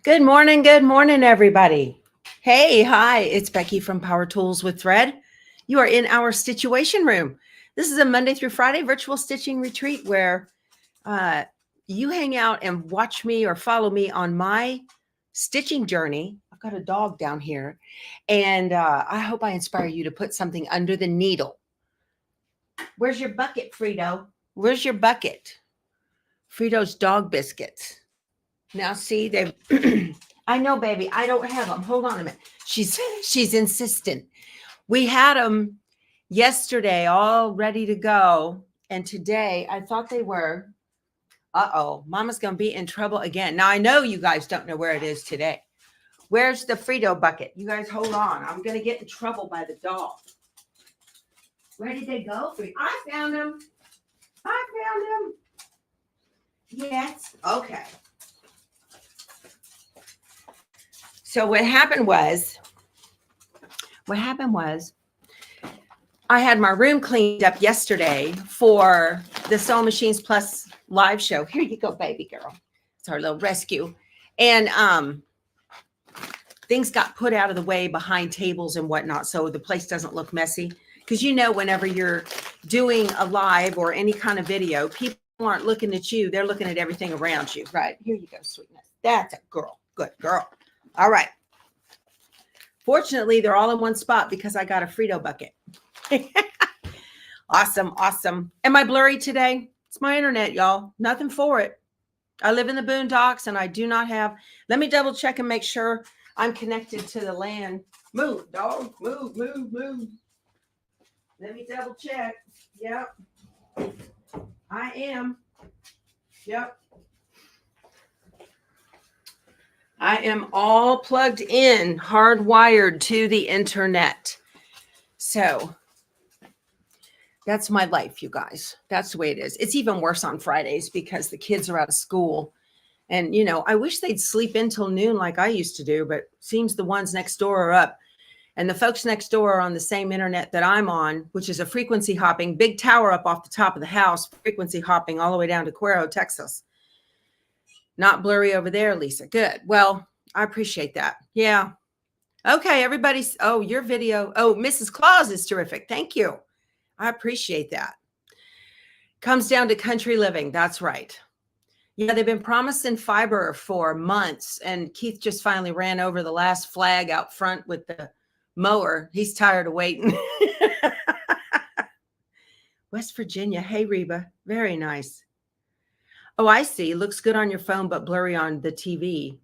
Good morning, everybody. Hey, hi, it's Becky from Power Tools with Thread. You are in our Stitchuation room. This is a Monday through Friday virtual stitching retreat where you hang out and watch me or follow me on my stitching journey. I've got a dog down here, and I hope I inspire you to put something under the needle. Where's your bucket, Frito? Where's your bucket? Frito's dog biscuits. Now, see, they've, I know, baby, I don't have them. Hold on a minute. She's insistent. We had them yesterday all ready to go. And today I thought they were, mama's going to be in trouble again. Now, I know you guys don't know where it is today. Where's the Frito bucket? You guys hold on. I'm going to get in trouble by the dog. Where did they go? I found them. Yes. Okay. So what happened was I had my room cleaned up yesterday for the Sewing Machines Plus live show. Here you go, baby girl. It's our little rescue. And things got put out of the way behind tables and whatnot, so the place doesn't look messy. Because whenever you're doing a live or any kind of video, people aren't looking at you. They're looking at everything around you. Right. Here you go, sweetness. That's a girl. Good girl. All right. Fortunately, they're all in one spot because I got a Frito bucket. Awesome. Am I blurry today? It's my internet, y'all. Nothing for it. I live in the boondocks and I do not have. Let me double check and make sure I'm connected to the land. Move, dog. Move. Let me double check. Yep. I am. Yep. I am all plugged in, hardwired to the internet. So that's my life, you guys. That's the way it is. It's even worse on Fridays because the kids are out of school. And, I wish they'd sleep in till noon like I used to do, but seems the ones next door are up. And the folks next door are on the same internet that I'm on, which is a frequency hopping, big tower up off the top of the house, frequency hopping all the way down to Cuero, Texas. Not blurry over there, Lisa. Good. Well, I appreciate that. Yeah. Okay, everybody's. Oh, your video. Oh, Mrs. Claus is terrific. Thank you. I appreciate that. Comes down to country living. That's right. Yeah, they've been promising fiber for months, and Keith just finally ran over the last flag out front with the mower. He's tired of waiting. West Virginia. Hey, Reba. Very nice. Oh, I see. Looks good on your phone, but blurry on the TV.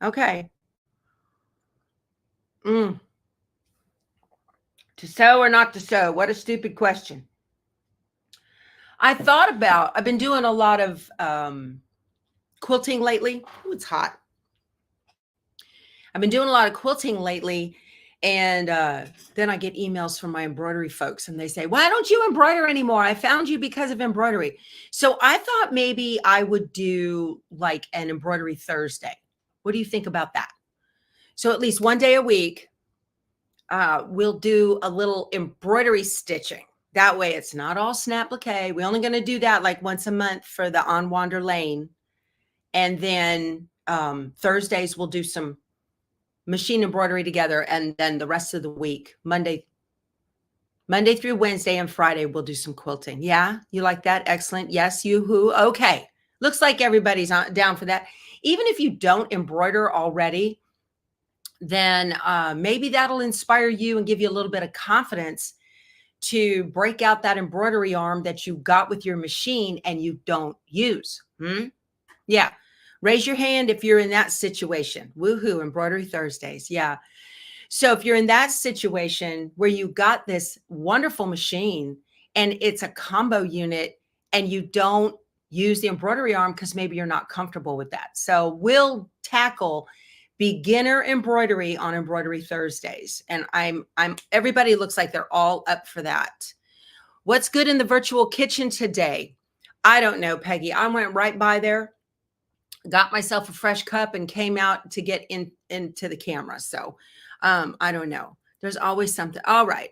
Okay. To sew or not to sew? What a stupid question. I've been doing a lot of quilting lately. Ooh, it's hot. I've been doing a lot of quilting lately. And then I get emails from my embroidery folks and they say, why don't you embroider anymore? I found you because of embroidery. So I thought maybe I would do like an Embroidery Thursday. What do you think about that? So at least one day a week, we'll do a little embroidery stitching. That way it's not all snap-applique. We're only going to do that like once a month for the On Wander Lane. And then Thursdays we'll do some machine embroidery together, and then the rest of the week, Monday through Wednesday and Friday, we'll do some quilting. Yeah, you like that? Excellent. Yes, you-hoo. Okay, looks like everybody's down for that. Even if you don't embroider already, then maybe that'll inspire you and give you a little bit of confidence to break out that embroidery arm that you got with your machine and you don't use. Yeah. Raise your hand if you're in that situation. Woohoo, Embroidery Thursdays. Yeah. So if you're in that situation where you got this wonderful machine and it's a combo unit and you don't use the embroidery arm because maybe you're not comfortable with that. So we'll tackle beginner embroidery on Embroidery Thursdays. And everybody looks like they're all up for that. What's good in the virtual kitchen today? I don't know, Peggy. I went right by there, got myself a fresh cup and came out to get into the camera. So I don't know. There's always something. All right.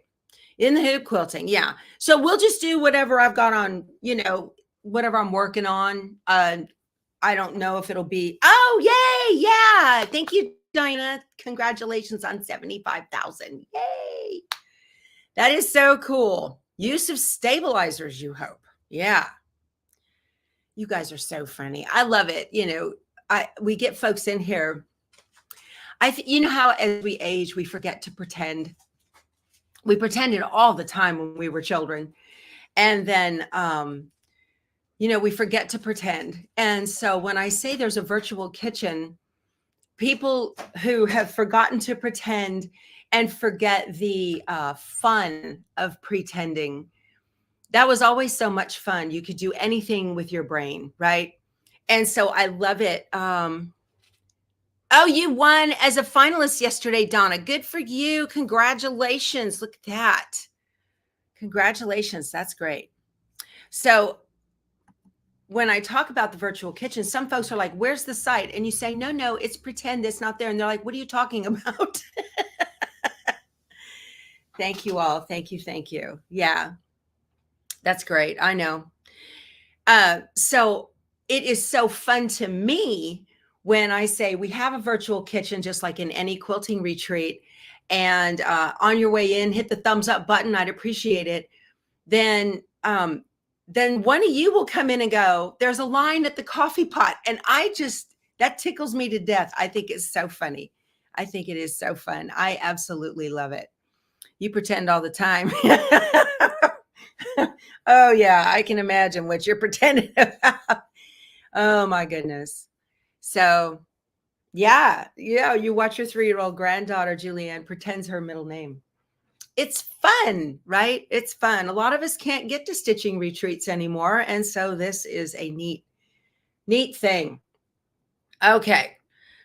In the hoop quilting. Yeah. So we'll just do whatever I've got on, whatever I'm working on. I don't know if it'll be, Oh, yay. Yeah. Thank you, Diana. Congratulations on 75,000. Yay. That is so cool. Use of stabilizers, you hope. Yeah. You guys are so funny. I love it. You know, we get folks in here. You know how as we age, we forget to pretend. We pretended all the time when we were children. And then, you know, we forget to pretend. And so when I say there's a virtual kitchen, people who have forgotten to pretend and forget the fun of pretending, that was always so much fun. You could do anything with your brain, right? And so I love it. Oh, you won as a finalist yesterday, Donna. Good for you. Congratulations. Look at that. Congratulations. That's great. So when I talk about the virtual kitchen, some folks are like, where's the site? And you say, no, it's pretend it's not there. And they're like, what are you talking about? Thank you all. Thank you. Thank you. Yeah, that's great. I know. So it is so fun to me when I say we have a virtual kitchen, just like in any quilting retreat, and on your way in, hit the thumbs up button. I'd appreciate it. Then one of you will come in and go, there's a line at the coffee pot. And that tickles me to death. I think it's so funny. I think it is so fun. I absolutely love it. You pretend all the time. Oh yeah, I can imagine what you're pretending about. Oh my goodness. So yeah, you watch your 3-year-old granddaughter, Julianne, pretends her middle name. It's fun, right? It's fun. A lot of us can't get to stitching retreats anymore. And so this is a neat thing. Okay.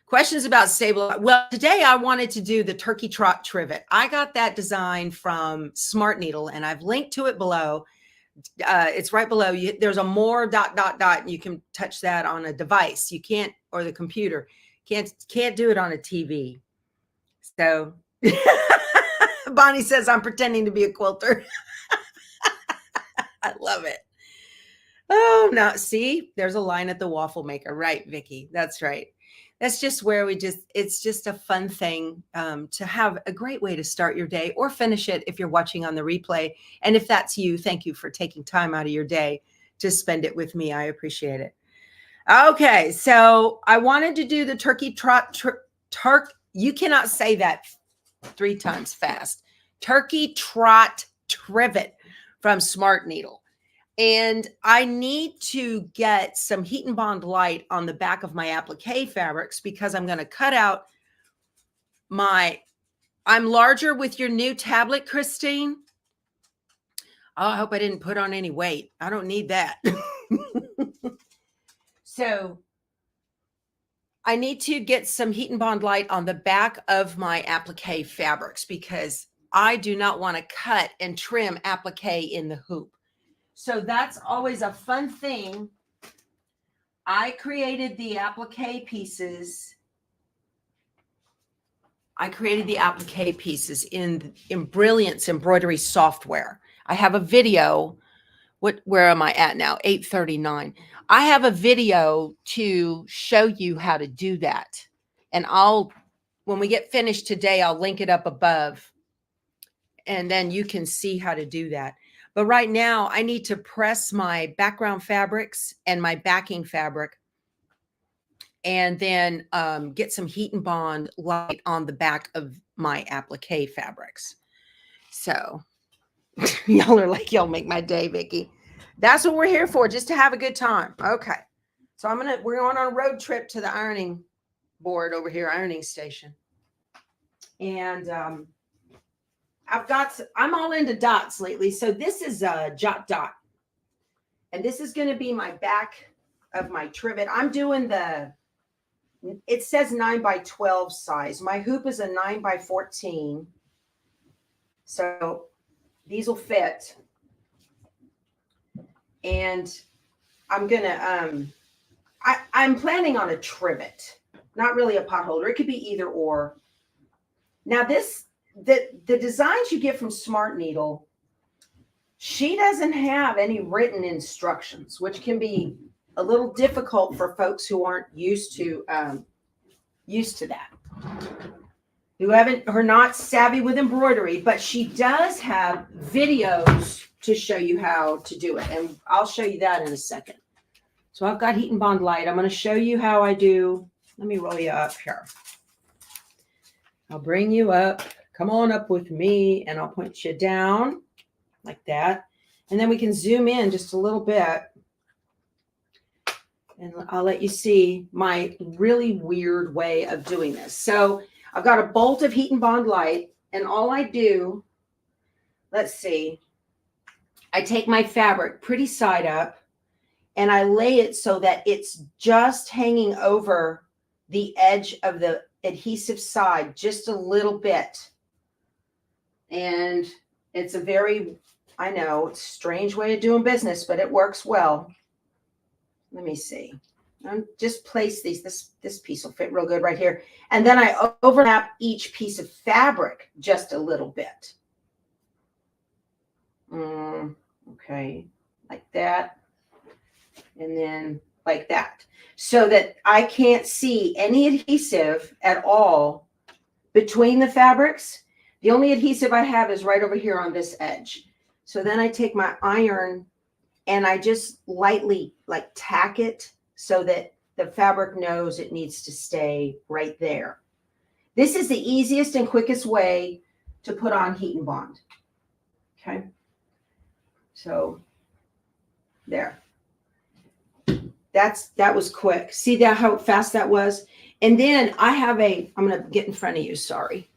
Questions about stable. Well, today I wanted to do the turkey trot trivet. I got that design from Smartneedle and I've linked to it below. It's right below you. There's a more ... And you can touch that on a device. You can't, or the computer. Can't do it on a TV. So Bonnie says I'm pretending to be a quilter. I love it. Oh, no. See, there's a line at the waffle maker. Right, Vicki. That's right. That's just where it's just a fun thing to have a great way to start your day or finish it if you're watching on the replay. And if that's you, thank you for taking time out of your day to spend it with me. I appreciate it. Okay, so I wanted to do the turkey trot, you cannot say that 3 times fast. Turkey trot trivet from Smartneedle. And I need to get some heat and bond light on the back of my applique fabrics because I'm going to cut out I'm larger with your new tablet, Christine. Oh, I hope I didn't put on any weight. I don't need that. So I need to get some heat and bond light on the back of my applique fabrics because I do not want to cut and trim applique in the hoop. So that's always a fun thing. I created the applique pieces. In Brilliance embroidery software. I have a video. Where am I at now? 8:39. I have a video to show you how to do that. And when we get finished today, I'll link it up above. And then you can see how to do that. But right now, I need to press my background fabrics and my backing fabric and then get some heat and bond light on the back of my applique fabrics. So y'all are like, y'all make my day, Vicki. That's what we're here for, just to have a good time. Okay. So we're going on a road trip to the ironing board over here, ironing station. And I'm all into dots lately. So this is a jot dot. And this is going to be my back of my trivet. I'm doing it says 9x12 size. My hoop is a 9x14. So these will fit. And I'm going to, I'm planning on a trivet, not really a pot holder. It could be either or. Now the designs you get from Smartneedle, she doesn't have any written instructions, which can be a little difficult for folks who aren't used to that, who are not savvy with embroidery. But she does have videos to show you how to do it, and I'll show you that in a second. So I've got Heat and Bond light. I'm going to show you how I do. Let me roll you up here. I'll bring you up. Come on up with me, and I'll point you down like that. And then we can zoom in just a little bit, and I'll let you see my really weird way of doing this. So I've got a bolt of Heat and Bond light, and all I do, let's see, I take my fabric pretty side up, and I lay it so that it's just hanging over the edge of the adhesive side just a little bit. And it's a very, I know, it's a strange way of doing business, but it works well. Let me see. I'll just place these. This piece will fit real good right here. And then I overlap each piece of fabric just a little bit. Okay, like that. And then like that, so that I can't see any adhesive at all between the fabrics. The only adhesive I have is right over here on this edge. So then I take my iron and I just lightly like tack it so that the fabric knows it needs to stay right there. This is the easiest and quickest way to put on Heat and Bond. Okay. So there. That was quick. See that how fast that was? And then I have I'm going to get in front of you. Sorry.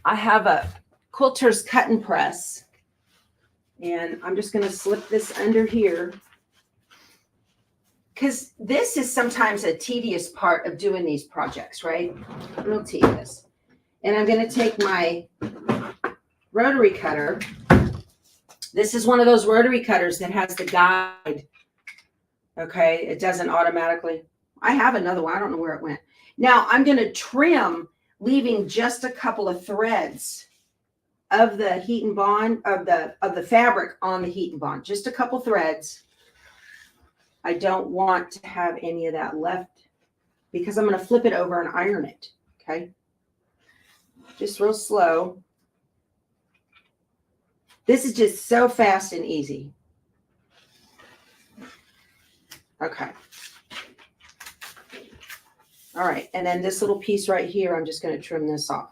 I have a quilter's cut and press, and I'm just going to slip this under here, because this is sometimes a tedious part of doing these projects, right? Real tedious. And I'm going to take my rotary cutter. This is one of those rotary cutters that has the guide. Okay, it doesn't automatically. I have another one. I don't know where it went. Now I'm going to trim, leaving just a couple of threads of the Heat and Bond of the fabric on the Heat and Bond. Just a couple threads. I don't want to have any of that left because I'm going to flip it over and iron it. Okay, just real slow. This is just so fast and easy. Okay. All right. And then this little piece right here, I'm just going to trim this off.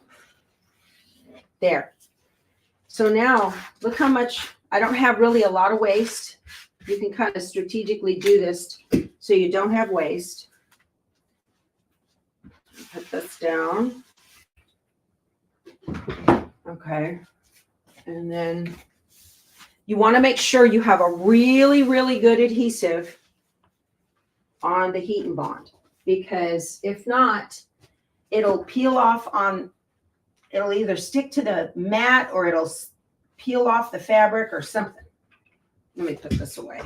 There. So now look how much, I don't have really a lot of waste. You can kind of strategically do this so you don't have waste. Put this down. Okay. And then you want to make sure you have a really, really good adhesive on the Heat and Bond, because if not, it'll peel off it'll either stick to the mat or it'll peel off the fabric or something. Let me put this away.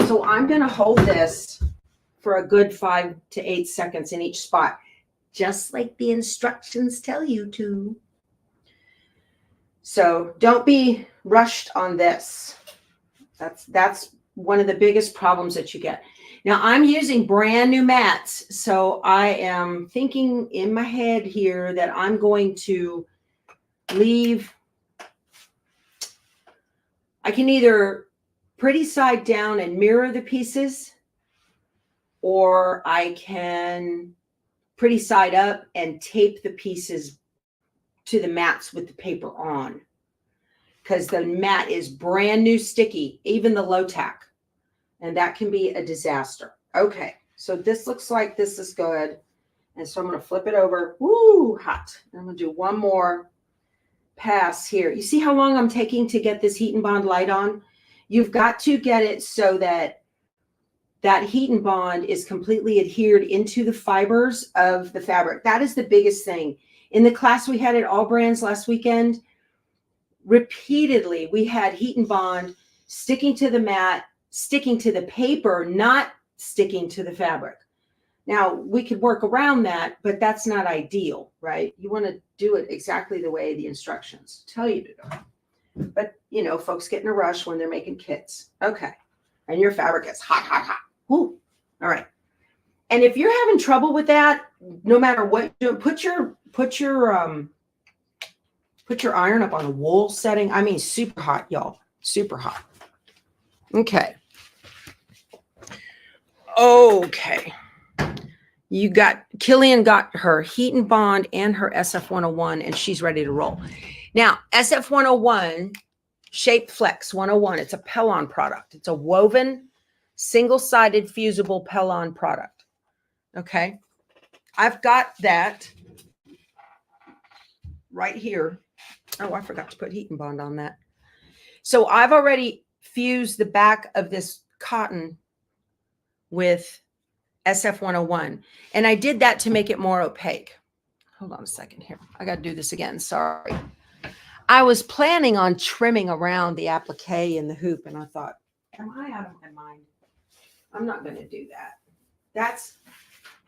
So I'm going to hold this for a good 5 to 8 seconds in each spot, just like the instructions tell you to. So don't be rushed on this. That's one of the biggest problems that you get. Now I'm using brand new mats. So I am thinking in my head here that I'm going to leave. I can either pretty side down and mirror the pieces, or I can pretty side up and tape the pieces to the mats with the paper on, because the mat is brand new sticky, even the low tack. And that can be a disaster. Okay, so this looks like this is good. And so I'm going to flip it over. Woo, hot. And I'm going to do one more pass here. You see how long I'm taking to get this Heat and Bond light on? You've got to get it so that that Heat and Bond is completely adhered into the fibers of the fabric. That is the biggest thing. In the class we had at All Brands last weekend, repeatedly we had Heat and Bond sticking to the mat, sticking to the paper, not sticking to the fabric. Now, we could work around that, but that's not ideal, right? You want to do it exactly the way the instructions tell you to do it. But, you know, folks get in a rush when they're making kits. Okay. and your fabric is hot, hot, hot. Woo. All right. And if you're having trouble with that, no matter what you do, put your iron up on a wool setting. I mean, super hot, y'all. Super hot. Okay. Okay. Killian got her Heat and Bond and her SF101, and she's ready to roll. Now, SF101, Shape Flex 101, it's a Pellon product. It's a woven, single-sided, fusible Pellon product. Okay. I've got that right here. Oh, I forgot to put Heat and Bond on that. So I've already fused the back of this cotton with SF101. And I did that to make it more opaque. Hold on a second here. I got to do this again. Sorry. I was planning on trimming around the applique and the hoop, and I thought, am I out of my mind? I'm not going to do that. That's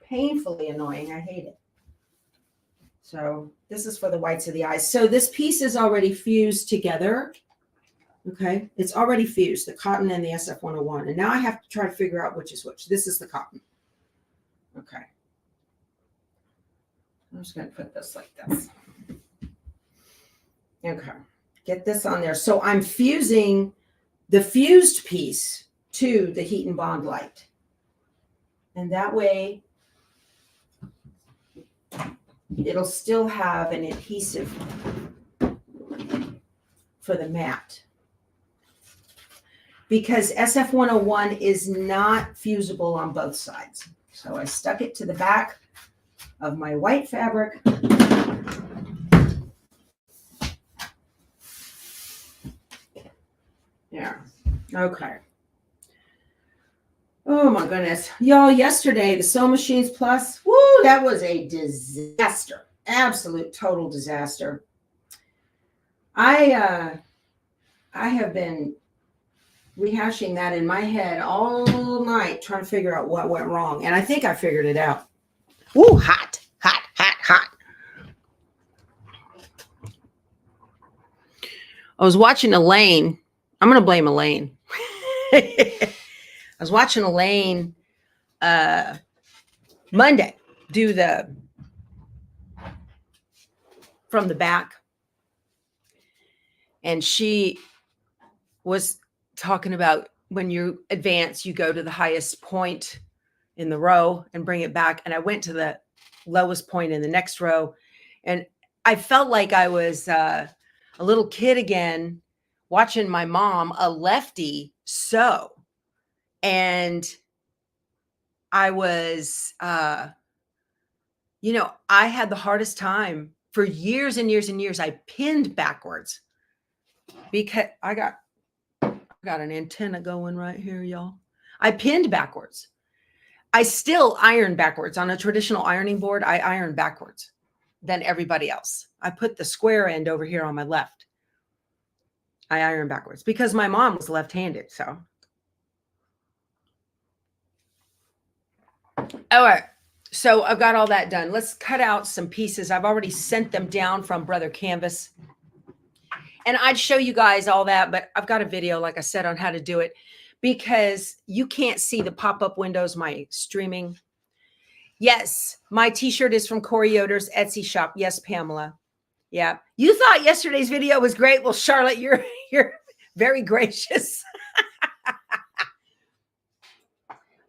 painfully annoying. I hate it. So this is for the whites of the eyes. So this piece is already fused together. Okay. It's already fused, the cotton and the SF101. And now I have to try to figure out which is which. This is the cotton. Okay. I'm just going to put this like this. Okay. Get this on there. So I'm fusing the fused piece to the Heat and Bond light. And that way it'll still have an adhesive for the mat. Because SF101 is not fusible on both sides. So I stuck it to the back of my white fabric. Yeah. Okay. Oh my goodness. Y'all, yesterday, the Sew Machines Plus, woo, that was a disaster. Absolute total disaster. I have been rehashing that in my head all night, trying to figure out what went wrong. And I think I figured it out. Woo, hot, hot, hot, hot. I was watching Elaine. I'm going to blame Elaine. I was watching Elaine Monday do the from the back. And she was talking about when you advance, you go to the highest point in the row and bring it back. And I went to the lowest point in the next row. And I felt like I was a little kid again, watching my mom, a lefty, sew. And I was, I had the hardest time for years and years and years. I pinned backwards because I got an antenna going right here, y'all. I pinned backwards. I still iron backwards. On a traditional ironing board, I iron backwards than everybody else. I put the square end over here on my left. I iron backwards because my mom was left-handed. So, all right. So I've got all that done. Let's cut out some pieces. I've already sent them down from Brother Canvas. And I'd show you guys all that, but I've got a video, like I said, on how to do it because you can't see the pop-up windows, my streaming. Yes, my t-shirt is from Corey Yoder's Etsy shop. Yes, Pamela. Yeah. You thought yesterday's video was great. Well, Charlotte, you're very gracious.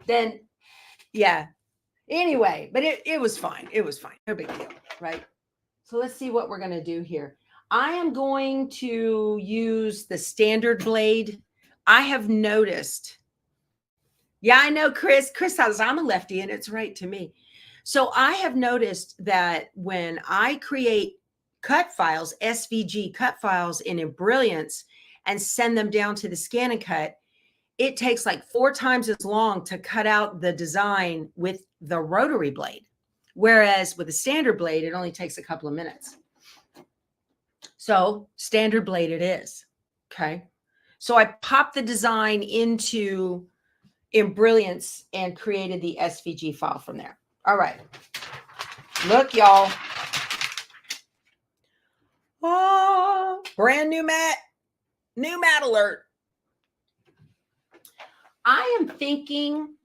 Then, yeah. Anyway, but it was fine. It was fine. No big deal, right? So let's see what we're going to do here. I am going to use the standard blade. I have noticed. Yeah, I know, Chris. Chris says I'm a lefty, and it's right to me. So I have noticed that when I create cut files, SVG cut files in Embrilliance and send them down to the Scan and Cut, it takes like 4 times as long to cut out the design with the rotary blade. Whereas with a standard blade, it only takes a couple of minutes. So standard blade it is. Okay. So I popped the design into Embrilliance and created the SVG file from there. All right. Look, y'all. Oh, brand new mat. New mat alert. I am thinking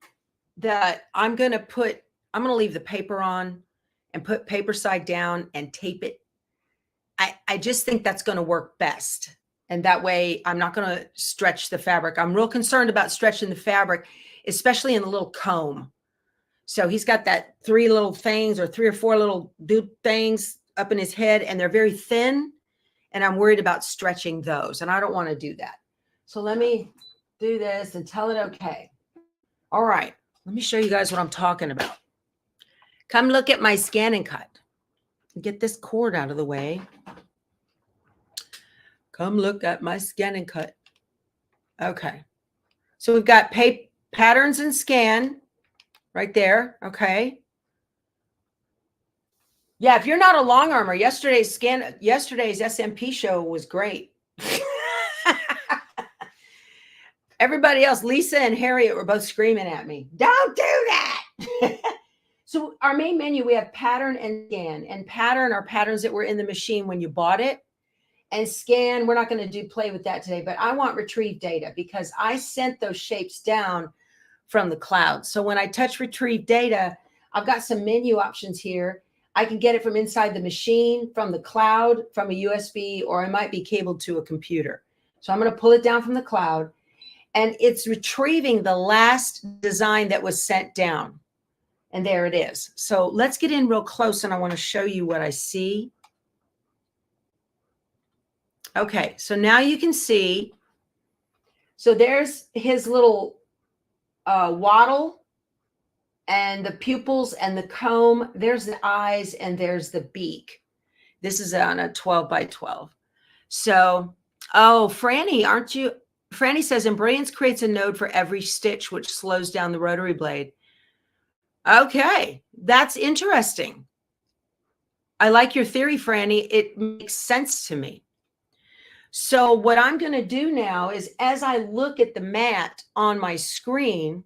that I'm going to leave the paper on and put paper side down and tape it. I just think that's going to work best. And that way I'm not going to stretch the fabric. I'm real concerned about stretching the fabric, especially in the little comb. So he's got that 3 little things or 3 or 4 little dude things up in his head, and they're very thin. And I'm worried about stretching those, and I don't want to do that. So let me do this and tell it okay. All right. Let me show you guys what I'm talking about. Come look at my scan and cut. Get this cord out of the way. Come look at my scan and cut. Okay. So we've got patterns and scan right there. Okay. Yeah, if you're not a long armor, yesterday's SMP show was great. Everybody else, Lisa and Harriet, were both screaming at me. Don't do that. So our main menu, we have pattern and scan. And pattern are patterns that were in the machine when you bought it. And scan, we're not going to do play with that today, but I want retrieve data because I sent those shapes down from the cloud. So when I touch retrieve data, I've got some menu options here. I can get it from inside the machine, from the cloud, from a USB, or I might be cabled to a computer. So I'm going to pull it down from the cloud, and it's retrieving the last design that was sent down. And there it is. So let's get in real close, and I want to show you what I see. Okay, so now you can see. So there's his little waddle and the pupils and the comb. There's the eyes and there's the beak. This is on a 12 by 12. So, oh, Franny, aren't you? Franny says Embroider creates a node for every stitch, which slows down the rotary blade. Okay, that's interesting. I like your theory, Franny. It makes sense to me. So what I'm going to do now is, as I look at the mat on my screen,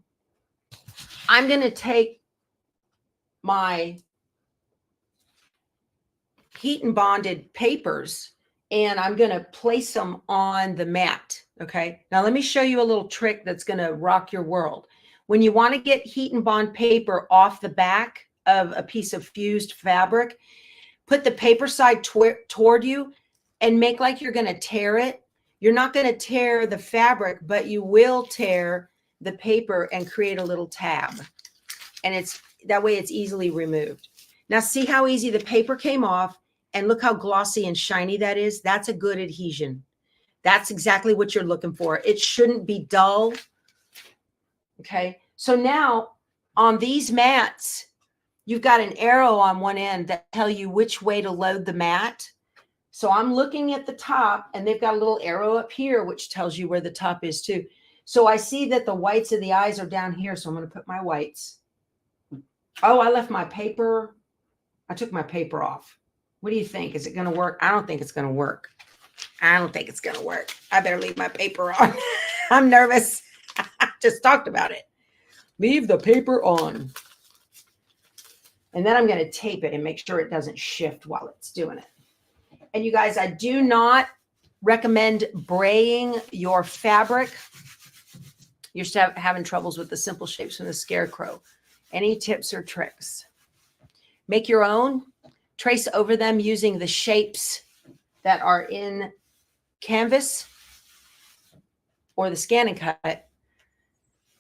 I'm going to take my heat and bonded papers and I'm going to place them on the mat. Okay. Now let me show you a little trick that's going to rock your world. When you want to get heat and bond paper off the back of a piece of fused fabric, put the paper side toward you and make like you're going to tear it. You're not going to tear the fabric, but you will tear the paper and create a little tab. And it's that way it's easily removed. Now see how easy the paper came off, and look how glossy and shiny that is. That's a good adhesion. That's exactly what you're looking for. It shouldn't be dull. Okay. So now on these mats, you've got an arrow on one end that tell you which way to load the mat. So I'm looking at the top, and they've got a little arrow up here, which tells you where the top is too. So I see that the whites of the eyes are down here. So I'm going to put my whites. Oh, I left my paper. I took my paper off. What do you think? Is it going to work? I don't think it's going to work. I don't think it's going to work. I better leave my paper on. I'm nervous. I just talked about it. Leave the paper on. And then I'm going to tape it and make sure it doesn't shift while it's doing it. And you guys, I do not recommend braying your fabric. You're still having troubles with the simple shapes from the scarecrow. Any tips or tricks? Make your own. Trace over them using the shapes that are in Canvas or the scan and cut.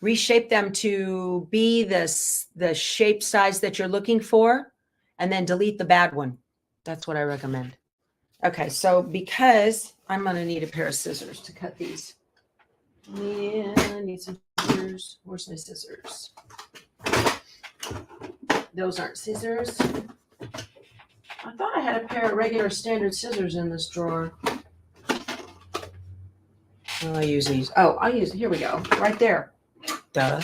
Reshape them to be the shape size that you're looking for, and then delete the bad one. That's what I recommend. Okay, so because I'm going to need a pair of scissors to cut these. Yeah, I need some scissors. Where's my scissors? Those aren't scissors. I thought I had a pair of regular standard scissors in this drawer. I'll use these. Oh, I'll use, here we go. Right there. Duh.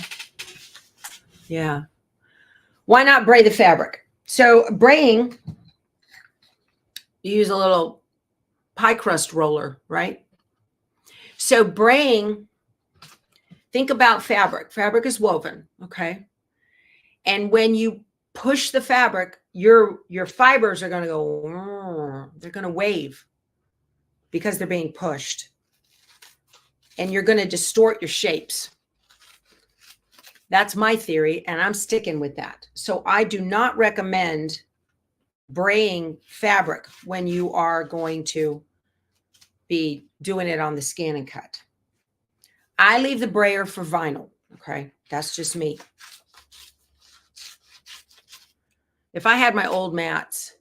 Yeah. Why not bray the fabric? So braying, you use a little pie crust roller, right? So braying, think about fabric. Fabric is woven, okay? And when you push the fabric, your fibers are going to go, they're going to wave because they're being pushed. And you're going to distort your shapes. That's my theory, and I'm sticking with that. So I do not recommend braying fabric when you are going to be doing it on the scan and cut. I leave the brayer for vinyl. Okay, that's just me. If I had my old mats,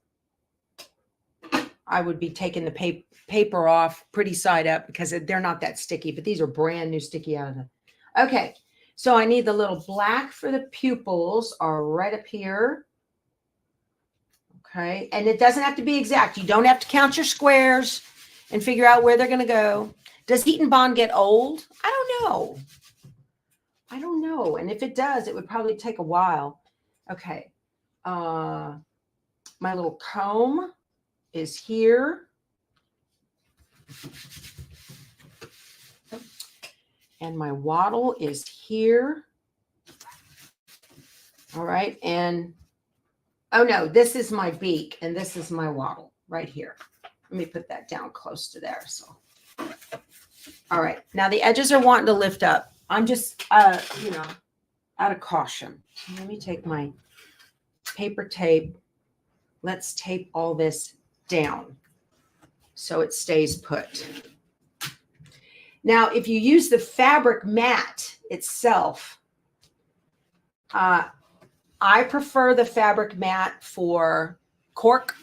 I would be taking the paper off pretty side up because they're not that sticky, but these are brand new sticky out of the. Okay, so I need the little black for the pupils are right up here. Okay, and it doesn't have to be exact. You don't have to count your squares and figure out where they're going to go. Does heat and bond get old? I don't know. I don't know. And if it does, it would probably take a while. Okay. My little comb is here. And my waddle is here. All right. And oh no, this is my beak and this is my waddle right here. Let me put that down close to there. So, all right. Now the edges are wanting to lift up. I'm just, you know, out of caution. Let me take my paper tape. Let's tape all this down so it stays put. Now, if you use the fabric mat itself, I prefer the fabric mat for cork,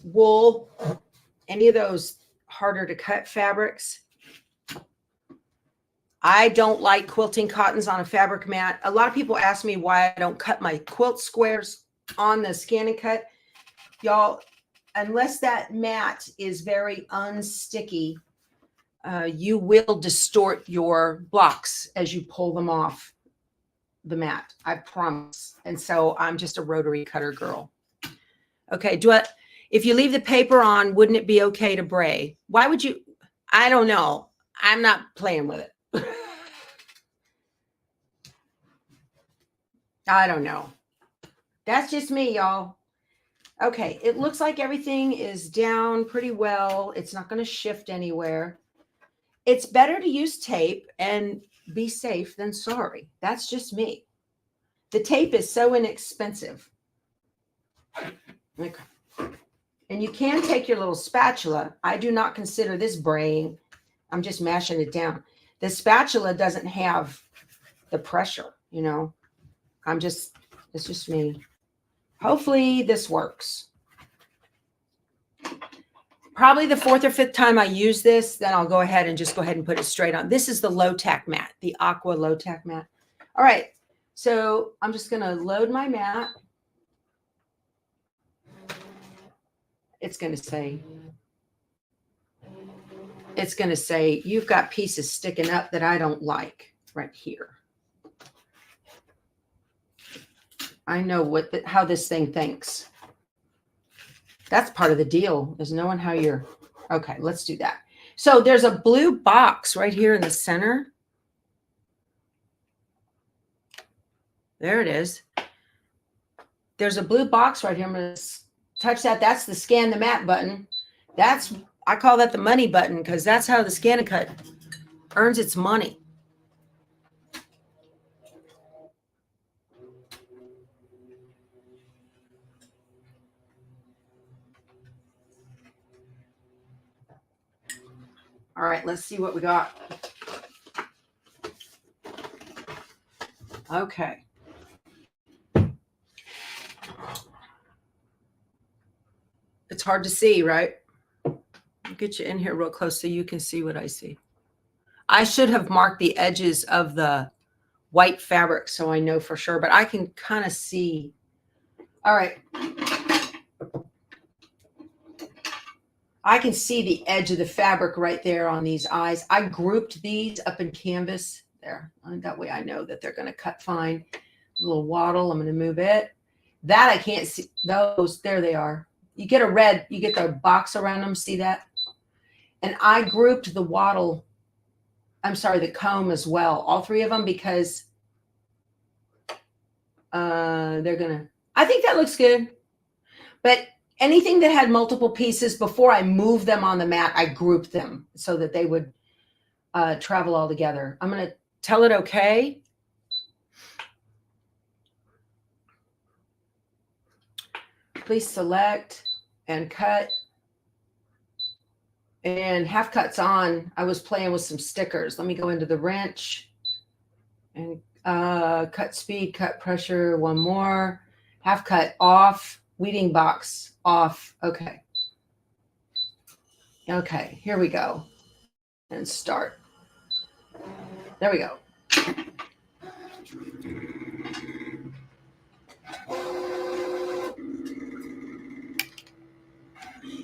wool, any of those harder to cut fabrics. I don't like quilting cottons on a fabric mat. A lot of people ask me why I don't cut my quilt squares on the scan and cut. Y'all, unless that mat is very unsticky, you will distort your blocks as you pull them off the mat. I promise. And so I'm just a rotary cutter girl. Okay. If you leave the paper on, wouldn't it be okay to bray? Why would you? I don't know. I'm not playing with it. I don't know. That's just me, y'all. Okay. It looks like everything is down pretty well. It's not going to shift anywhere. It's better to use tape and be safe than sorry. That's just me. The tape is so inexpensive. Okay. And you can take your little spatula. I do not consider this braying. I'm just mashing it down. The spatula doesn't have the pressure, you know. It's just me. Hopefully this works. Probably the fourth or fifth time I use this, then I'll go ahead and just go ahead and put it straight on. This is the low tack mat, the aqua low tack mat. All right. So I'm just going to load my mat. It's going to say, you've got pieces sticking up that I don't like right here. I know how this thing thinks. That's part of the deal, is knowing how you're. Okay, let's do that. So there's a blue box right here in the center. There it is. There's a blue box right here. I'm going to touch that. That's the scan the mat button. I call that the money button because that's how the scan and cut earns its money. All right, let's see what we got. Okay. It's hard to see, right? I'll get you in here real close so you can see what I see. I should have marked the edges of the white fabric so I know for sure, but I can kind of see. All right. I can see the edge of the fabric right there on these eyes. I grouped these up in canvas there. That way I know that they're going to cut fine. A little waddle. I'm going to move it. That I can't see. Those, there they are. You get the box around them. See that? And I grouped the waddle. I'm sorry, the comb as well. All three of them because they're going to, I think that looks good. But anything that had multiple pieces, before I moved them on the mat, I grouped them so that they would travel all together. I'm going to tell it okay. Please select and cut. And half cuts on. I was playing with some stickers. Let me go into the wrench and cut speed, cut pressure, one more. Half cut off, weeding box off. Okay. Okay, here we go. And start. There we go.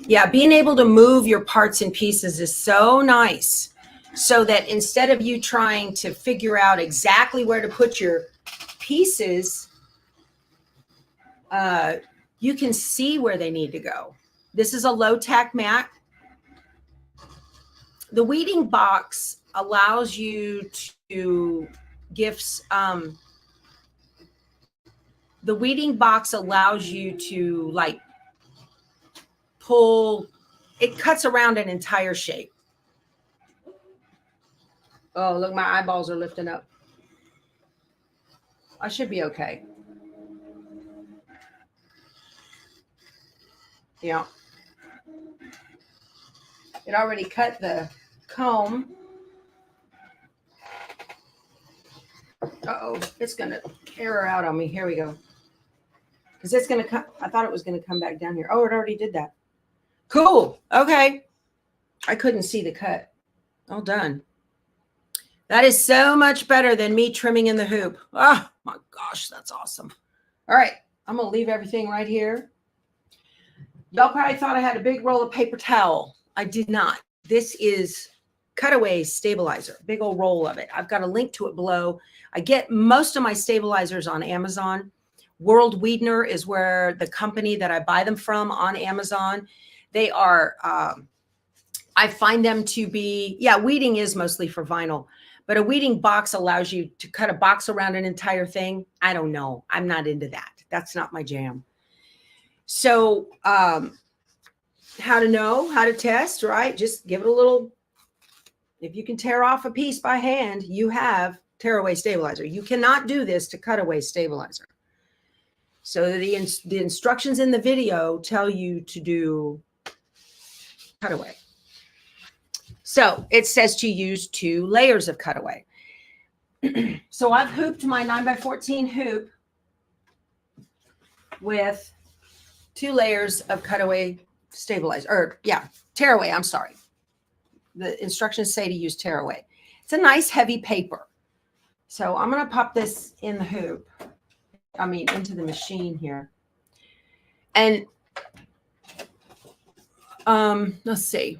Yeah, being able to move your parts and pieces is so nice. So that instead of you trying to figure out exactly where to put your pieces, you can see where they need to go. This is a low tack mat. The weeding box allows you to the weeding box allows you to like pull, it cuts around an entire shape. Oh, look, my eyeballs are lifting up. I should be okay. Yeah. It already cut the comb. Uh-oh, it's going to error out on me. Here we go. Because it's going to come. I thought it was going to come back down here. Oh, it already did that. Cool. Okay. I couldn't see the cut. All done. That is so much better than me trimming in the hoop. Oh, my gosh, that's awesome. All right. I'm going to leave everything right here. Y'all probably thought I had a big roll of paper towel. I did not. This is Cutaway Stabilizer, big old roll of it. I've got a link to it below. I get most of my stabilizers on Amazon. World Weedner is where the company that I buy them from on Amazon. They are, I find them to be, yeah, weeding is mostly for vinyl, but a weeding box allows you to cut a box around an entire thing. I don't know. I'm not into that. That's not my jam. So, how to know, how to test, right? Just give it a little, if you can tear off a piece by hand, you have tearaway stabilizer. You cannot do this to cutaway stabilizer. So the instructions in the video tell you to do cutaway. So it says to use 2 layers of cutaway. So I've hooped my 9x14 hoop with 2 layers of cutaway stabilizer, or yeah, tearaway, I'm sorry. The instructions say to use tearaway. It's a nice heavy paper. So I'm going to pop this in the hoop. I mean, into the machine here. And let's see.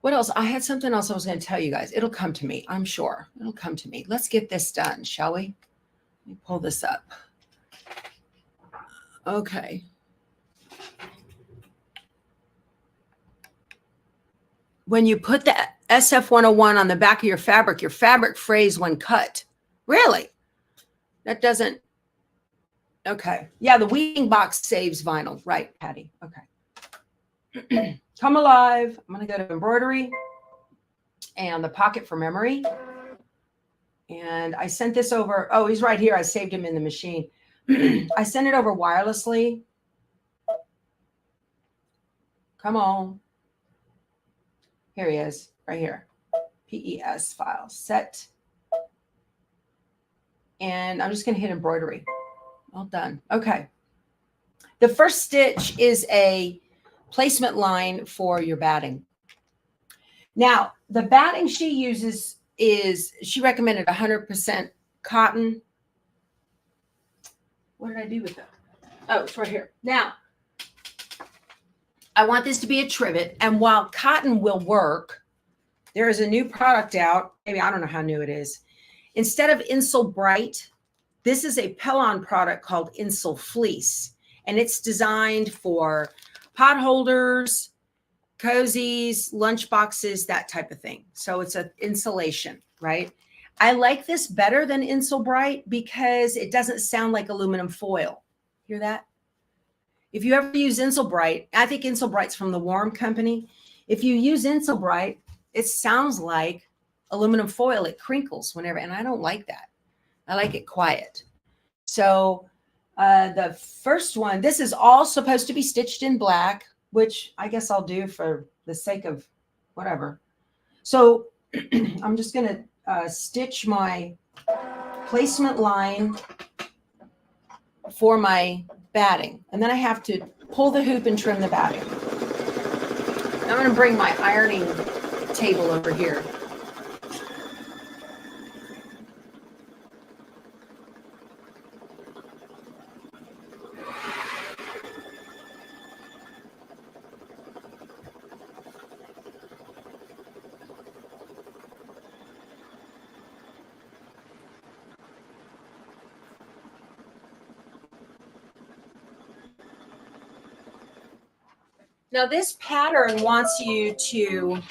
What else? I had something else I was going to tell you guys. It'll come to me, I'm sure. It'll come to me. Let's get this done, shall we? Let me pull this up. Okay. When you put the SF101 on the back of your fabric frays when cut. Really? That doesn't. Okay. Yeah, the weeding box saves vinyl. Right, Patty. Okay. Come alive. I'm going to go to embroidery and the pocket for memory. And I sent this over. Oh, he's right here. I saved him in the machine. I sent it over wirelessly. Come on. Here he is, right here. PES file set. And I'm just going to hit embroidery. All done. Okay. The first stitch is a placement line for your batting. Now, the batting she uses is, she recommended 100% cotton. What did I do with it? Oh, it's right here. Now, I want this to be a trivet. And while cotton will work, there is a new product out. Maybe, I don't know how new it is. Instead of Insul Bright, this is a Pellon product called Insul Fleece. And it's designed for pot holders, cozies, lunch boxes, that type of thing. So it's an insulation, right? I like this better than Insul Bright because it doesn't sound like aluminum foil. Hear that? If you ever use Insul Bright, I think Insul Bright's from the Warm Company. If you use Insul Bright, it sounds like aluminum foil. It crinkles whenever, and I don't like that. I like it quiet. So the first one, this is all supposed to be stitched in black, which I guess I'll do for the sake of whatever. So I'm just going to stitch my placement line for my batting. And then I have to pull the hoop and trim the batting. I'm going to bring my ironing table over here. Now this pattern wants you to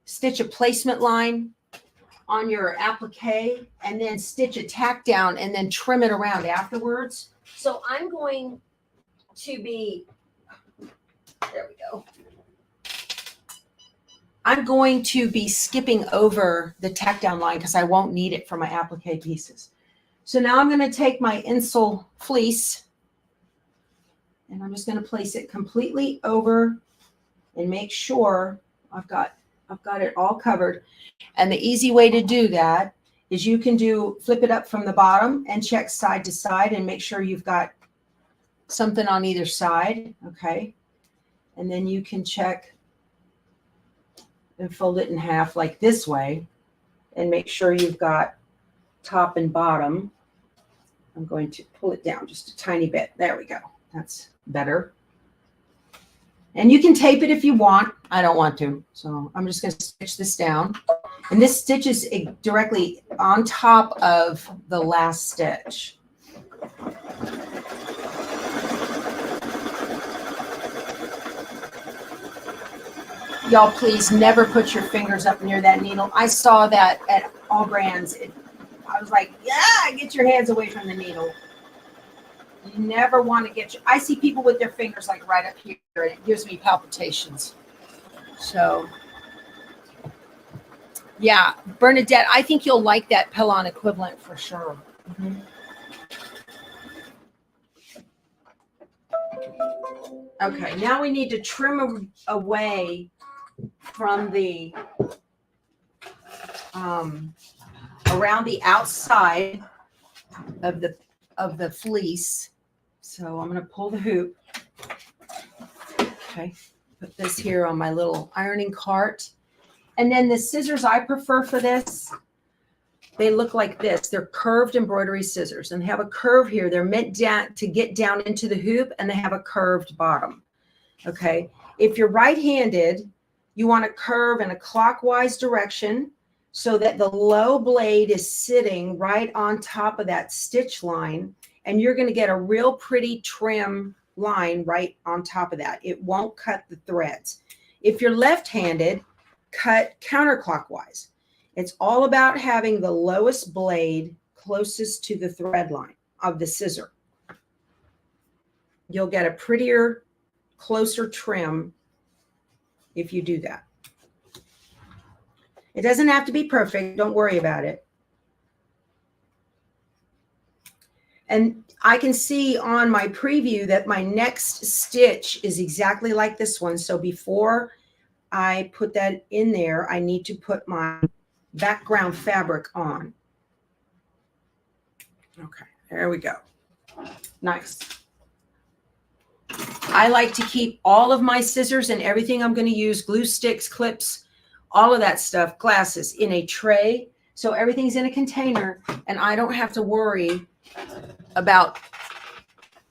stitch a placement line on your applique and then stitch a tack down and then trim it around afterwards. So I'm going to be, there we go. I'm going to be skipping over the tack down line because I won't need it for my applique pieces. So now I'm going to take my insole fleece and I'm just going to place it completely over and make sure I've got it all covered. And the easy way to do that is you can flip it up from the bottom and check side to side and make sure you've got something on either side. Okay. And then you can check and fold it in half like this way and make sure you've got top and bottom. I'm going to pull it down just a tiny bit. There we go. That's better. And you can tape it if you want. I don't want to. So I'm just going to stitch this down. And this stitches directly on top of the last stitch. Y'all, please never put your fingers up near that needle. I saw that at all brands. I was like, yeah, get your hands away from the needle. You never want to get I see people with their fingers like right up here, and it gives me palpitations. So, yeah, Bernadette, I think you'll like that Pellon equivalent for sure. Mm-hmm. Okay, now we need to trim away from the around the outside of the fleece. So I'm going to pull the hoop. Okay, put this here on my little ironing cart. And then the scissors I prefer for this, they look like this. They're curved embroidery scissors and they have a curve here. They're meant to get down into the hoop and they have a curved bottom. Okay, if you're right-handed, you want to curve in a clockwise direction so that the low blade is sitting right on top of that stitch line, and you're going to get a real pretty trim line right on top of that. It won't cut the threads. If you're left-handed, cut counterclockwise. It's all about having the lowest blade closest to the thread line of the scissor. You'll get a prettier, closer trim if you do that. It doesn't have to be perfect. Don't worry about it. And I can see on my preview that my next stitch is exactly like this one. So before I put that in there, I need to put my background fabric on. Okay, there we go. Nice. I like to keep all of my scissors and everything I'm going to use, glue sticks, clips, all of that stuff, glasses, in a tray. So everything's in a container and I don't have to worry about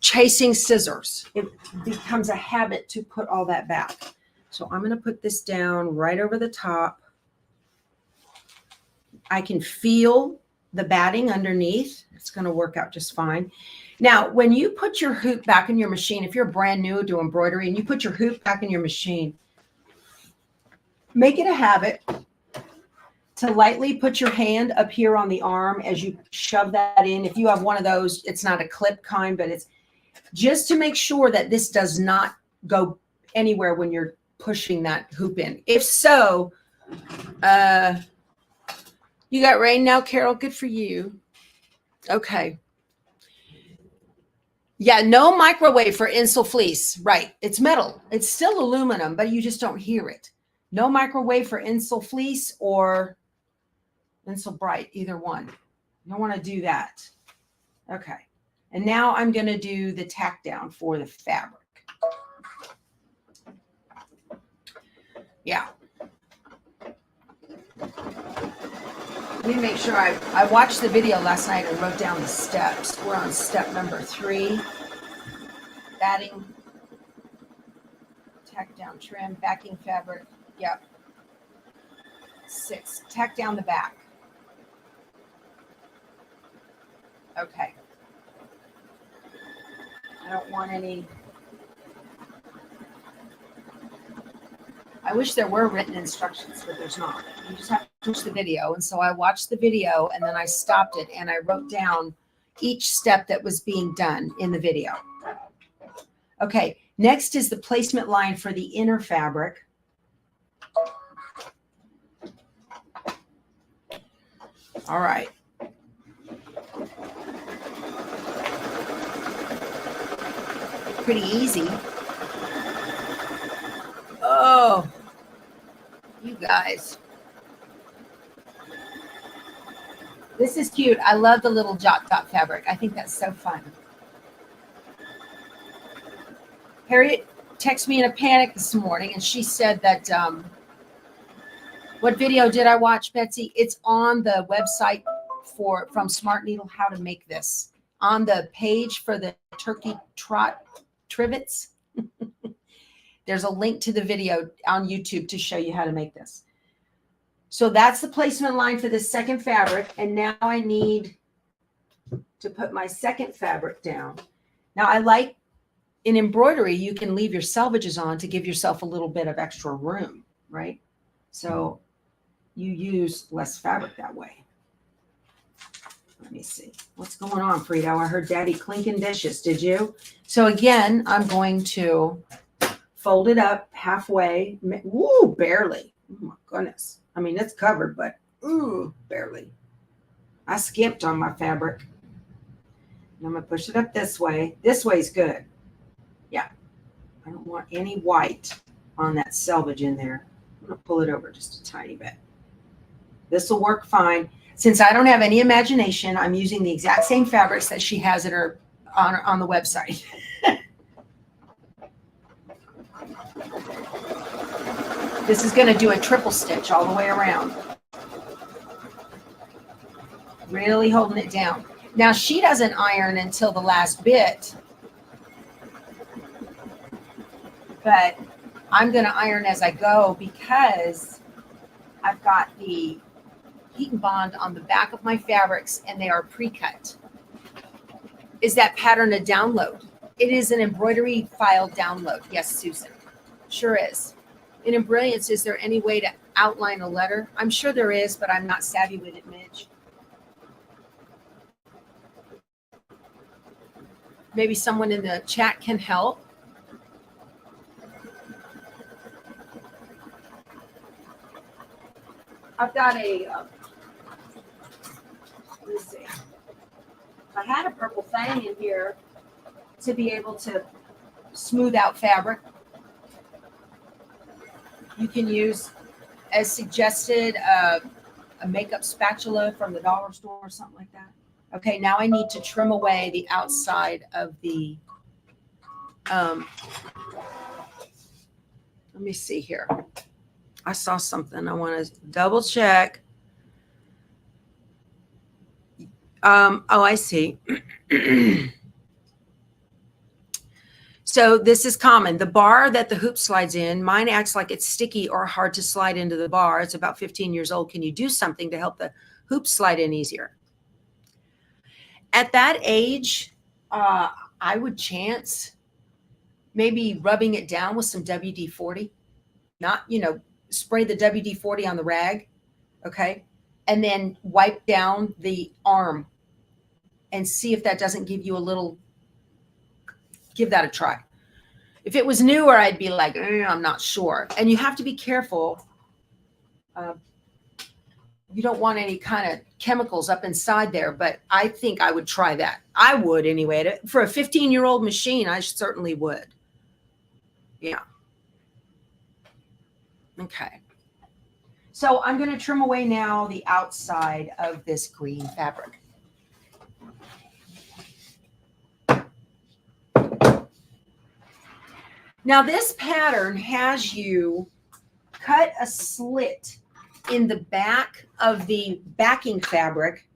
chasing scissors. It becomes a habit to put all that back. So I'm going to put this down right over the top. I can feel the batting underneath. It's going to work out just fine. Now, when you put your hoop back in your machine, if you're brand new to embroidery and you put your hoop back in your machine, make it a habit to lightly put your hand up here on the arm as you shove that in. If you have one of those, it's not a clip kind, but it's just to make sure that this does not go anywhere when you're pushing that hoop in. If so, you got rain now, Carol. Good for you. Okay. Yeah, no microwave for Insul fleece. Right. It's metal. It's still aluminum, but you just don't hear it. No microwave for Insul fleece or Insul bright, either one. You don't want to do that. Okay. And now I'm going to do the tack down for the fabric. Yeah. Let me make sure I watched the video last night and wrote down the steps. We're on step number 3. Adding tack down trim, backing fabric. Yep. 6. Tack down the back. Okay. I don't want any. I wish there were written instructions, but there's not. You just have to watch the video. And so I watched the video and then I stopped it and I wrote down each step that was being done in the video. Okay, next is the placement line for the inner fabric. All right. Pretty easy. Oh, you guys. This is cute. I love the little jot dot fabric. I think that's so fun. Harriet texted me in a panic this morning and she said that, what video did I watch, Betsy? It's on the website from Smartneedle, how to make this. On the page for the turkey trot trivets. There's a link to the video on YouTube to show you how to make this. So that's the placement line for the second fabric. And now I need to put my second fabric down. Now I like in embroidery, you can leave your selvages on to give yourself a little bit of extra room, right? So you use less fabric that way. Let me see. What's going on, Frito? I heard Daddy clinking dishes. Did you? So again, I'm going to fold it up halfway. Woo, barely. Oh my goodness. I mean, it's covered, but ooh, barely. I skimped on my fabric. And I'm going to push it up this way. This way's good. Yeah. I don't want any white on that selvage in there. I'm going to pull it over just a tiny bit. This will work fine. Since I don't have any imagination, I'm using the exact same fabrics that she has at her on the website. This is going to do a triple stitch all the way around. Really holding it down. Now she doesn't iron until the last bit, but I'm going to iron as I go because I've got the heat and bond on the back of my fabrics and they are pre-cut. Is that pattern a download? It is an embroidery file download. Yes, Susan. Sure is. In Embrilliance, is there any way to outline a letter? I'm sure there is, but I'm not savvy with it, Midge. Maybe someone in the chat can help. I've got a, let's see. I had a purple thing in here to be able to smooth out fabric. You can use, as suggested, a makeup spatula from the dollar store or something like that. Okay, now I need to trim away the outside of the, let me see here. I saw something. I want to double check. Oh, I see. So this is common. The bar that the hoop slides in, mine acts like it's sticky or hard to slide into the bar. It's about 15 years old. Can you do something to help the hoop slide in easier? At that age, I would chance maybe rubbing it down with some WD-40. Not, you know, spray the WD-40 on the rag, okay? And then wipe down the arm and see if that doesn't give you a little give that a try. If it was newer, I'd be like, I'm not sure. And you have to be careful. You don't want any kind of chemicals up inside there, but I think I would try that. I would anyway. For a 15-year-old machine, I certainly would. Yeah. Okay. So I'm going to trim away now the outside of this green fabric. Now this pattern has you cut a slit in the back of the backing fabric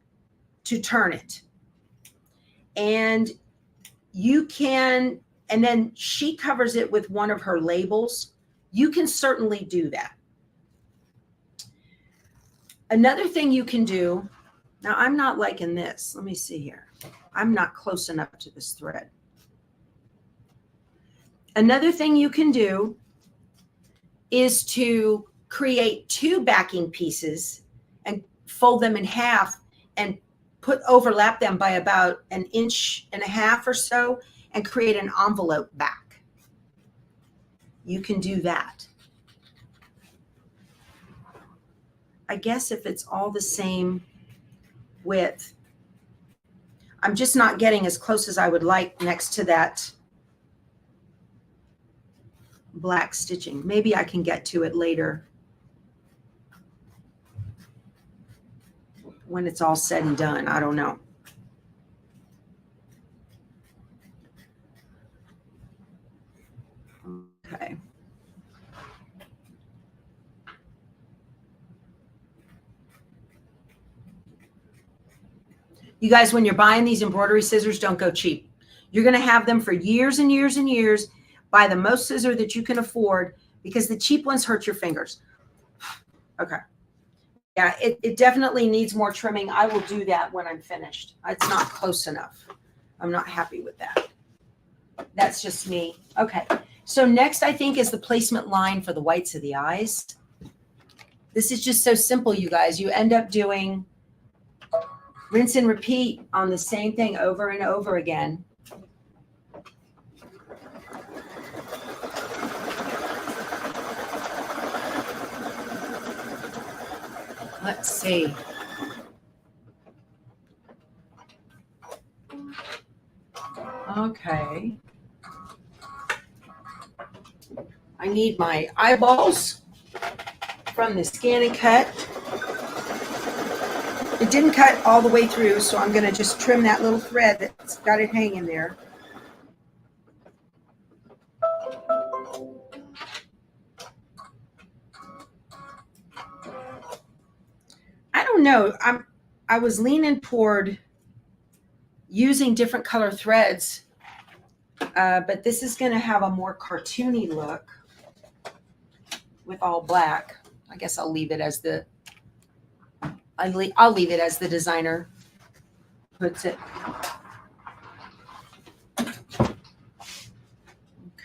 to turn it. And you can, and then she covers it with one of her labels. You can certainly do that. Another thing you can do, now I'm not liking this. Let me see here. I'm not close enough to this thread. Another thing you can do is to create two backing pieces and fold them in half and overlap them by about 1.5 inches or so and create an envelope back. You can do that. I guess if it's all the same width, I'm just not getting as close as I would like next to that black stitching. Maybe I can get to it later when it's all said and done. I don't know. Okay. You guys, when you're buying these embroidery scissors, don't go cheap. You're going to have them for years and years and years. Buy the most scissor that you can afford because the cheap ones hurt your fingers. Okay. Yeah, it definitely needs more trimming. I will do that when I'm finished. It's not close enough. I'm not happy with that. That's just me. Okay. So next, I think, is the placement line for the whites of the eyes. This is just so simple, you guys. You end up doing rinse and repeat on the same thing over and over again. Let's see. Okay. I need my eyeballs from the Scan and Cut. It didn't cut all the way through, so I'm going to just trim that little thread that's got it hanging there. I don't know. I was leaning toward using different color threads, but this is going to have a more cartoony look with all black. I guess I'll leave it as the I'll leave it as the designer puts it.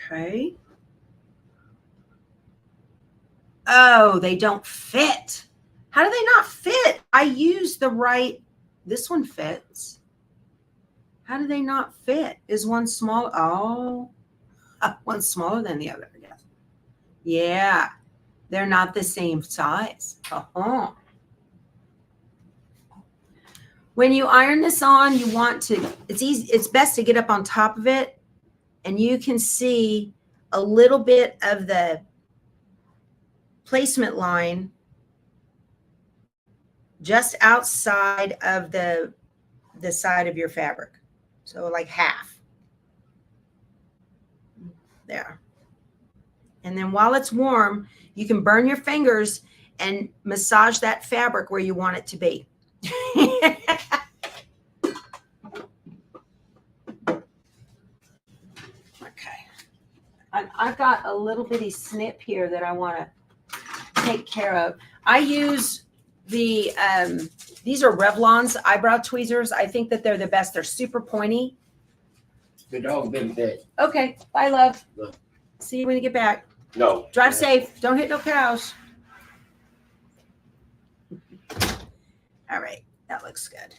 Okay. Oh, they don't fit. How do they not fit? I used the right, this one fits. How do they not fit? Is one small? Oh, one's smaller than the other, I guess. Yeah, they're not the same size. Uh-huh. When you iron this on, you want to, it's easy, it's best to get up on top of it and you can see a little bit of the placement line just outside of the side of your fabric. So like half. There. And then while it's warm, you can burn your fingers and massage that fabric where you want it to be. Okay. I've got a little bitty snip here that I want to take care of. I use the these are Revlon's eyebrow tweezers. I think that they're the best. They're super pointy. The dog been fed. Okay. Bye, love. Look. See you when you get back. No. Drive safe. Don't hit no cows. All right. That looks good.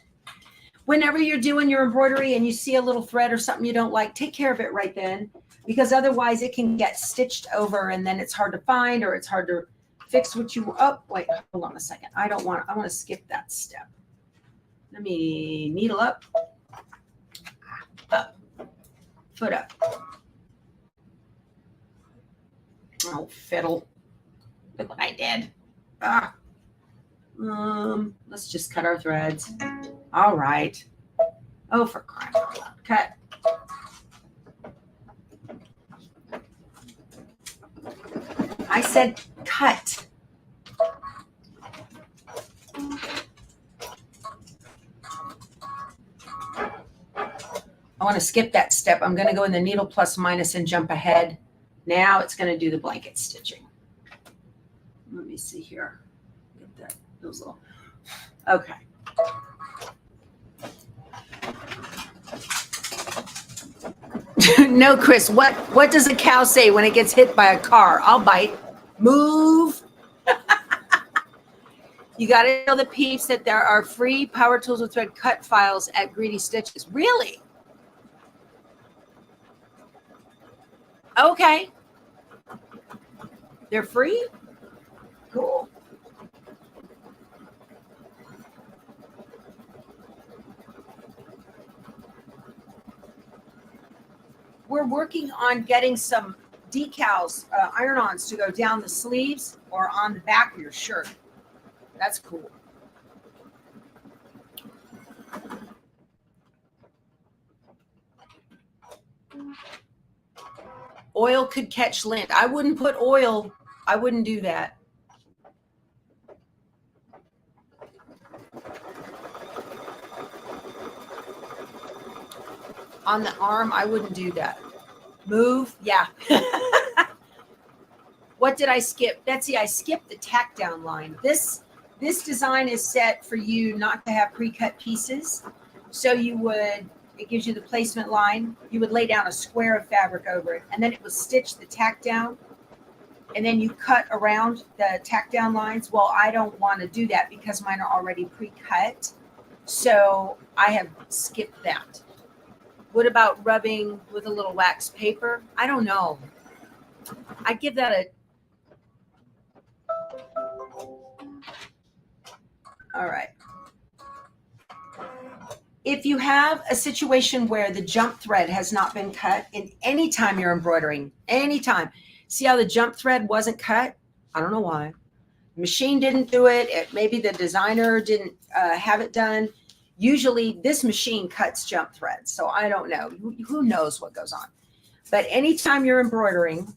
whenever you're doing your embroidery and you see a little thread or something you don't like, take care of it right then, because otherwise it can get stitched over and then it's hard to find, or it's hard to fix what you, oh, wait, hold on a second. I want to skip that step. Let me needle up, foot up. Oh, fiddle. Look what I did. Let's just cut our threads. All right. Oh, for crying out loud. Cut. I said cut. I want to skip that step. I'm going to go in the needle plus minus and jump ahead. Now it's going to do the blanket stitching. Let me see here. Get that, those little, okay. No, Chris, what does a cow say when it gets hit by a car? I'll bite. Move. You got to tell the peeps that there are free Power Tools with Thread cut files at Greedy Stitches. Really? Okay. They're free? Cool. We're working on getting some decals, iron-ons to go down the sleeves or on the back of your shirt. That's cool. Oil could catch lint. I wouldn't put oil. I wouldn't do that. On the arm, I wouldn't do that. Move, yeah. What did I skip? Betsy, I skipped the tack down line. This design is set for you not to have pre-cut pieces. So you would, it gives you the placement line. You would lay down a square of fabric over it, and then it would stitch the tack down. And then you cut around the tack down lines. Well, I don't want to do that because mine are already pre-cut. So I have skipped that. What about rubbing with a little wax paper? I don't know. I'd give that a... All right. If you have a situation where the jump thread has not been cut in any time you're embroidering, anytime, see how the jump thread wasn't cut? I don't know why. The machine didn't do it. Maybe the designer didn't have it done. Usually this machine cuts jump threads, so I don't know. Who knows what goes on? But anytime you're embroidering,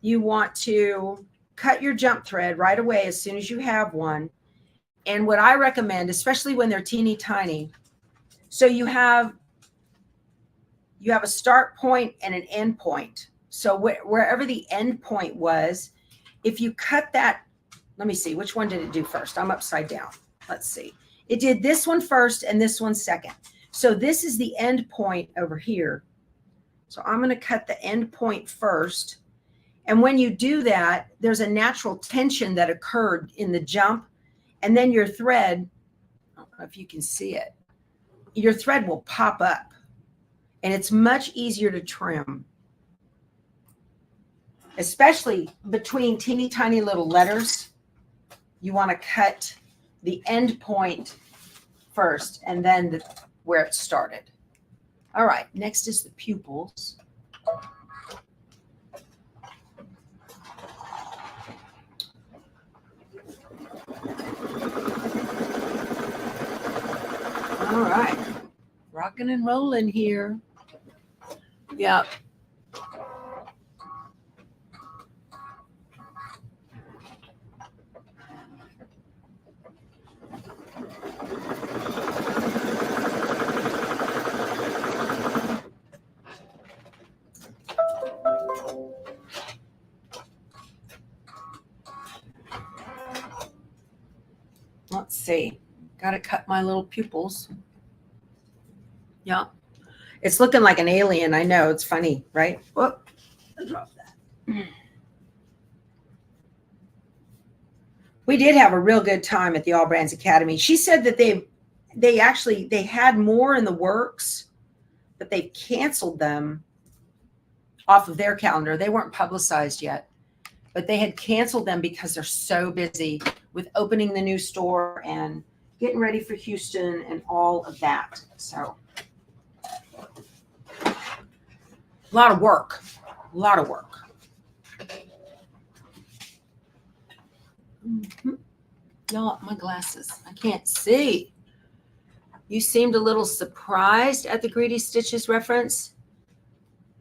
you want to cut your jump thread right away as soon as you have one. And what I recommend, especially when they're teeny tiny, so you have a start point and an end point. So wherever the end point was, if you cut that, let me see, which one did it do first? I'm upside down. Let's see. It did this one first and this one second. So this is the end point over here. So I'm going to cut the end point first. And when you do that, there's a natural tension that occurred in the jump. And then your thread, I don't know if you can see it, your thread will pop up. And it's much easier to trim, especially between teeny tiny little letters. You want to cut the end point first and then where it started. All right, next is the pupils. All right, rocking and rolling here. Yeah. Let's see. Got to cut my little pupils. Yeah. It's looking like an alien. I know. It's funny, right? Whoop. I dropped that. We did have a real good time at the All Brands Academy. She said that they've they had more in the works, but they've canceled them off of their calendar. They weren't publicized yet, but they had canceled them because they're so busy with opening the new store and getting ready for Houston and all of that. So a lot of work. Y'all, my glasses, I can't see. You seemed a little surprised at the Greedy Stitches reference.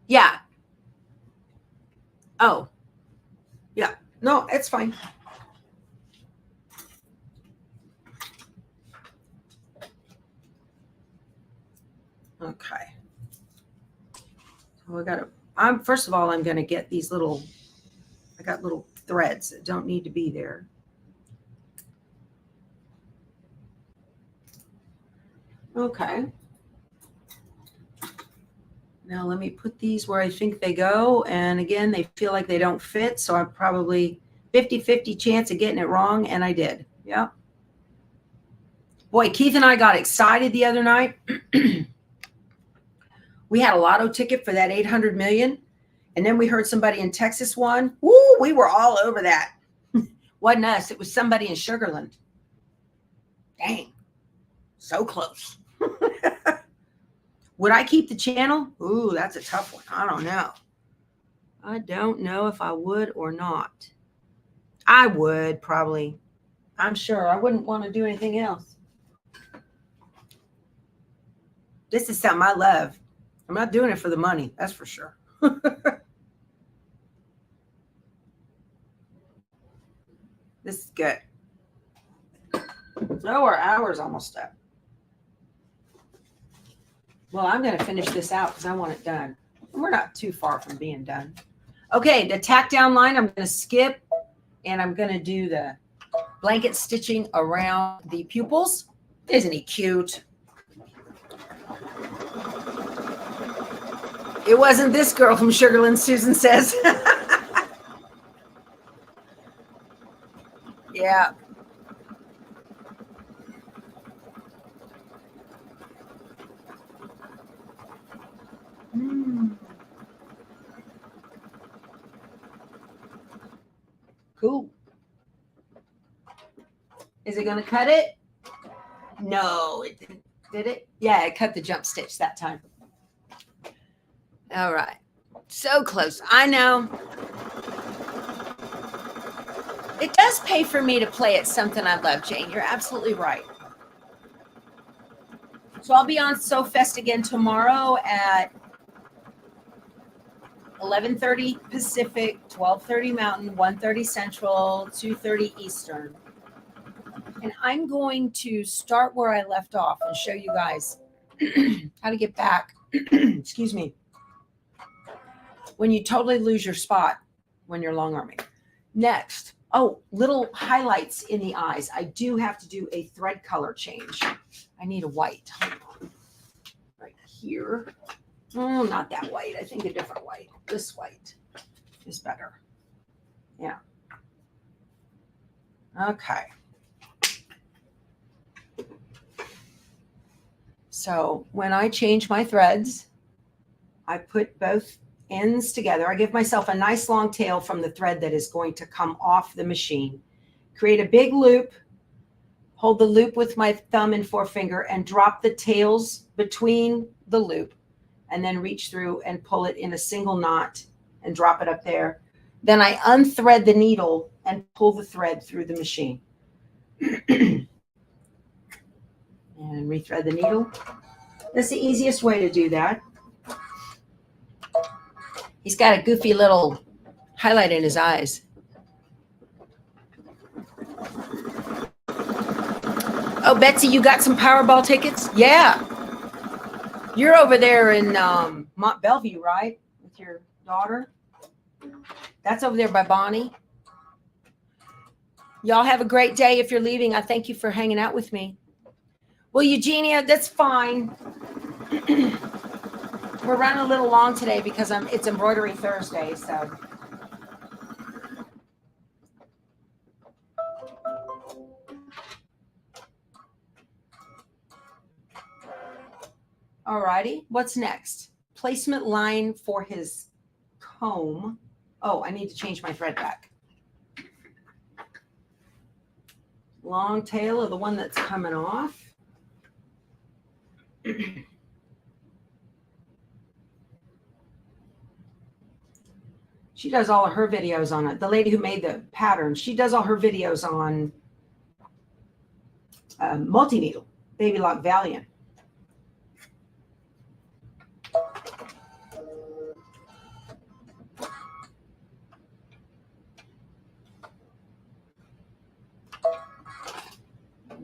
Yeah. Oh, yeah. No, it's fine. Okay. So first of all, I'm going to get these I got little threads that don't need to be there. Okay. Now let me put these where I think they go. And again, they feel like they don't fit. So I'm probably 50-50 chance of getting it wrong. And I did. Yeah. Boy, Keith and I got excited the other night. We had a lotto ticket for that 800 million. And then we heard somebody in Texas won. Woo, we were all over that. Wasn't us. It was somebody in Sugarland. Dang. So close. Would I keep the channel? Ooh, that's a tough one. I don't know. I don't know if I would or not. I would probably. I'm sure. I wouldn't want to do anything else. This is something I love. I'm not doing it for the money. That's for sure. This is good. Oh, our hour's almost up. Well, I'm going to finish this out because I want it done. We're not too far from being done. Okay, the tack down line, I'm going to skip, and I'm going to do the blanket stitching around the pupils. Isn't he cute? It wasn't this girl from Sugarland, Susan says. Yeah. Cool. Is it going to cut it? No, it didn't. Did it? Yeah, it cut the jump stitch that time. All right. So close. I know. It does pay for me to play at something I love, Jane. You're absolutely right. So I'll be on SewFest again tomorrow at 11:30 Pacific, 12:30 Mountain, 1:30 Central, 2:30 Eastern. And I'm going to start where I left off and show you guys how to get back. Excuse me. When you totally lose your spot when you're long arming. Next. Oh, little highlights in the eyes. I do have to do a thread color change. I need a white. Hold on. Right here. Oh, not that white. I think a different white. This white is better. Yeah. Okay. So when I change my threads, I put both ends together. I give myself a nice long tail from the thread that is going to come off the machine. Create a big loop, hold the loop with my thumb and forefinger, and drop the tails between the loop, and then reach through and pull it in a single knot and drop it up there. Then I unthread the needle and pull the thread through the machine. And rethread the needle. That's the easiest way to do that. He's got a goofy little highlight in his eyes. Oh, Betsy, you got some Powerball tickets? Yeah. You're over there in Mont Bellevue, right? With your daughter? That's over there by Bonnie. Y'all have a great day. If you're leaving, I thank you for hanging out with me. Well, Eugenia, that's fine. We're running a little long today because it's Embroidery Thursday, so. Alrighty, what's next? Placement line for his comb. Oh, I need to change my thread back. Long tail of the one that's coming off. She does all of her videos on it. The lady who made the pattern, she does all her videos on multi-needle, Baby Lock Valiant.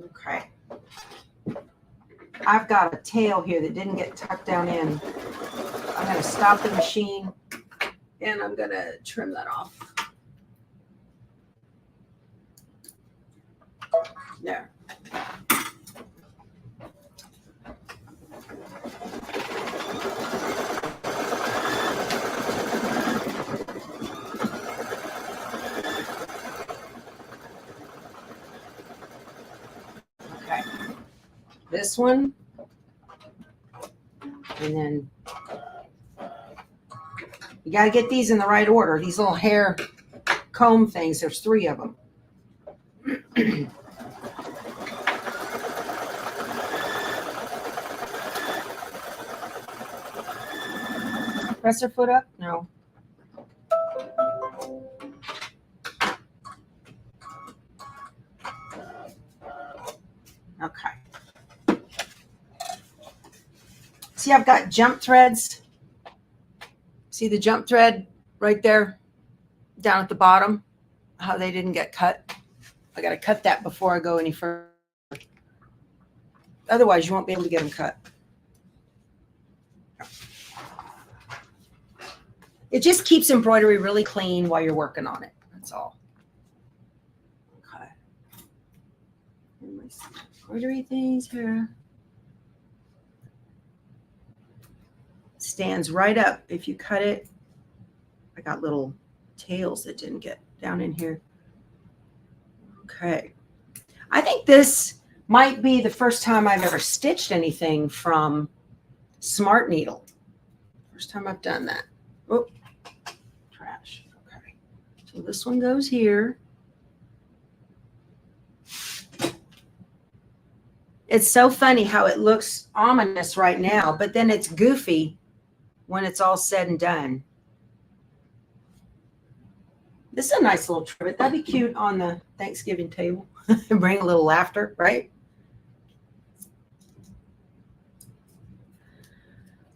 Okay. I've got a tail here that didn't get tucked down in. I'm going to stop the machine and I'm going to trim that off. There. Okay. This one. And then you got to get these in the right order. These little hair comb things, there's 3 of them. Press her foot up? No. Okay. See, I've got jump threads. See the jump thread right there down at the bottom? How they didn't get cut. I got to cut that before I go any further. Otherwise, you won't be able to get them cut. It just keeps embroidery really clean while you're working on it. That's all. Okay. And my embroidery things here. Stands right up. If you cut it, I got little tails that didn't get down in here. Okay. I think this might be the first time I've ever stitched anything from Smartneedle. First time I've done that. Oh, trash. Okay. So this one goes here. It's so funny how it looks ominous right now, but then it's goofy when it's all said and done. This is a nice little trivet. That'd be cute on the Thanksgiving table. Bring a little laughter, right?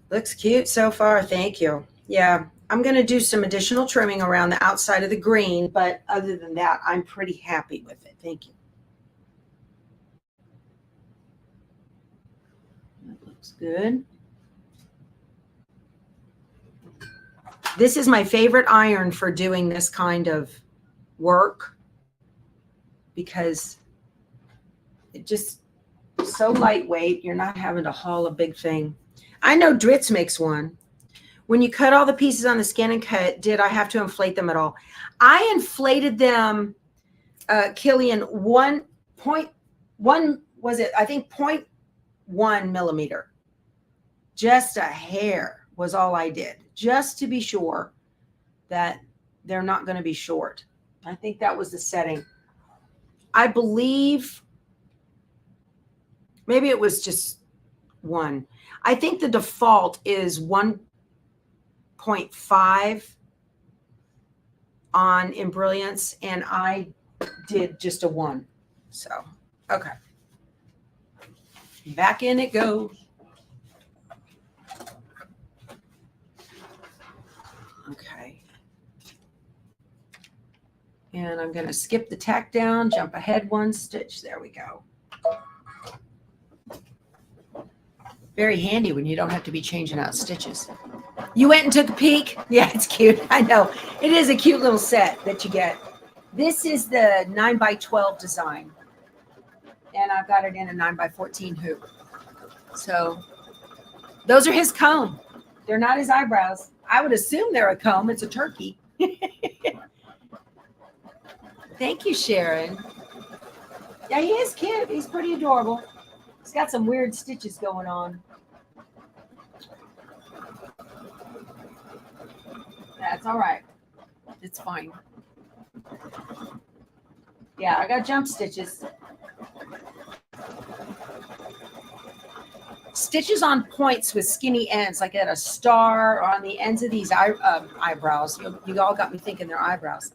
Looks cute so far. Thank you. Yeah, I'm going to do some additional trimming around the outside of the green, but other than that, I'm pretty happy with it. Thank you. That looks good. This is my favorite iron for doing this kind of work because it just so lightweight. You're not having to haul a big thing. I know Dritz makes one. When you cut all the pieces on the scan and cut, did I have to inflate them at all? I inflated them, Killian, 1.1, was it? I think 0.1 millimeter. Just a hair was all I did, just to be sure that they're not going to be short. I think that was the setting. I believe maybe it was just 1. I think the default is 1.5 on Embrilliance, and I did just a 1. So, okay. Back in it goes. Okay. And I'm going to skip the tack down, jump ahead 1 stitch. There we go. Very handy when you don't have to be changing out stitches. You went and took a peek? Yeah, it's cute. I know. It is a cute little set that you get. This is the 9x12 design. And I've got it in a 9x14 hoop. So those are his comb. They're not his eyebrows. I would assume they're a comb. It's a turkey. Thank you, Sharon. Yeah, he is cute. He's pretty adorable. He's got some weird stitches going on. That's all right. It's fine. Yeah, I got jump stitches. Stitches on points with skinny ends, like at a star or on the ends of these eyebrows. You all got me thinking they're eyebrows.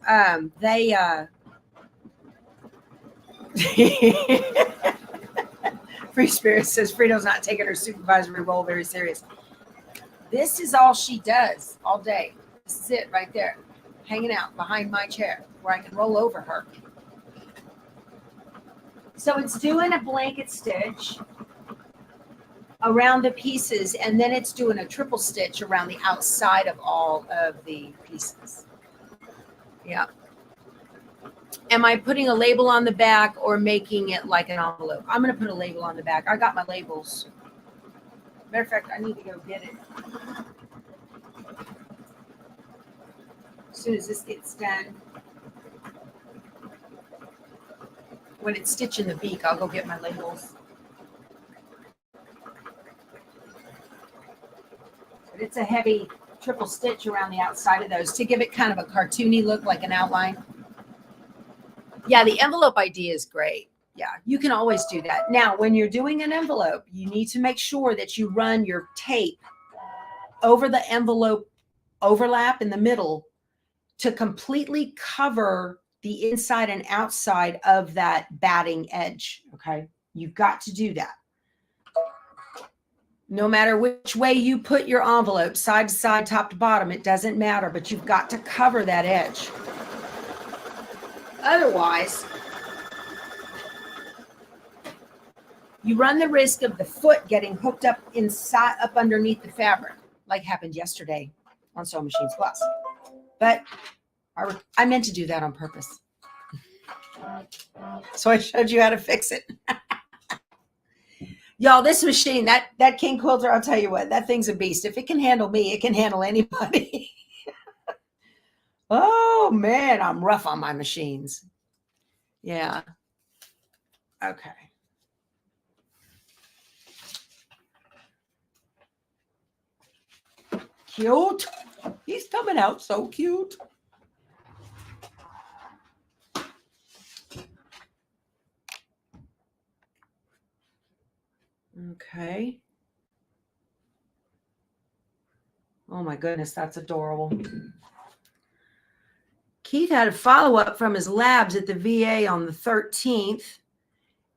Free Spirit says Frito's not taking her supervisory role very serious. This is all she does all day. This is it right there, hanging out behind my chair where I can roll over her. So it's doing a blanket stitch around the pieces, and then it's doing a triple stitch around the outside of all of the pieces. Yeah. Am I putting a label on the back or making it like an envelope? I'm going to put a label on the back. I got my labels. Matter of fact, I need to go get it. As soon as this gets done. When it's stitching the beak, I'll go get my labels. But it's a heavy triple stitch around the outside of those to give it kind of a cartoony look, like an outline. Yeah, the envelope idea is great. Yeah, you can always do that. Now, when you're doing an envelope, you need to make sure that you run your tape over the envelope overlap in the middle to completely cover the inside and outside of that batting edge. Okay, you've got to do that. No matter which way you put your envelope, side to side, top to bottom, it doesn't matter, but you've got to cover that edge. Otherwise, you run the risk of the foot getting hooked up inside, up underneath the fabric, like happened yesterday on Sewing Machines Plus. But I meant to do that on purpose. So I showed you how to fix it. Y'all, this machine, that King Quilter, I'll tell you what, that thing's a beast. If it can handle me, it can handle anybody. Oh, man, I'm rough on my machines. Yeah. Okay. Cute. He's coming out so cute. Okay. Oh my goodness, that's adorable. Keith had a follow-up from his labs at the VA on the 13th,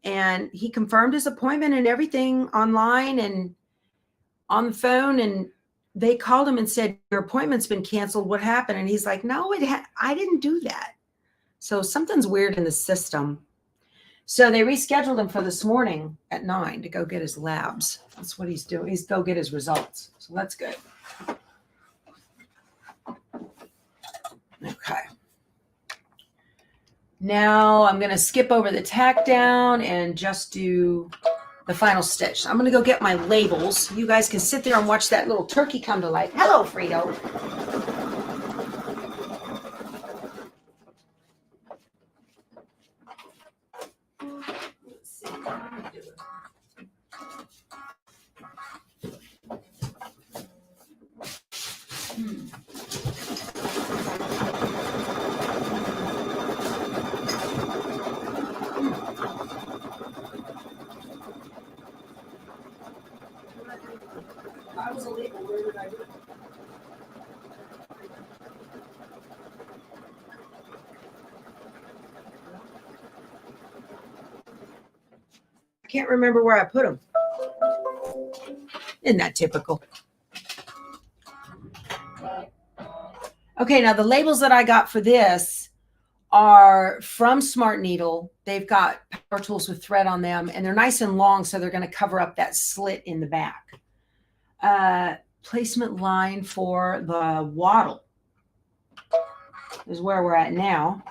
and he confirmed his appointment and everything online and on the phone, and they called him and said, your appointment's been canceled. What happened? And he's like, no, I didn't do that. So something's weird in the system. So they rescheduled him for this morning at 9 to go get his labs. That's what he's doing. He's go get his results. So that's good. Okay. Now I'm going to skip over the tack down and just do the final stitch. I'm going to go get my labels. You guys can sit there and watch that little turkey come to life. Hello, Frito. Let's see how I'm doing. I was a label. Where did I do it? I can't remember where I put them. Isn't that typical? Okay, now the labels that I got for this are from Smartneedle. They've got power tools with thread on them, and they're nice and long, so they're going to cover up that slit in the back. Placement line for the waddle is where we're at now.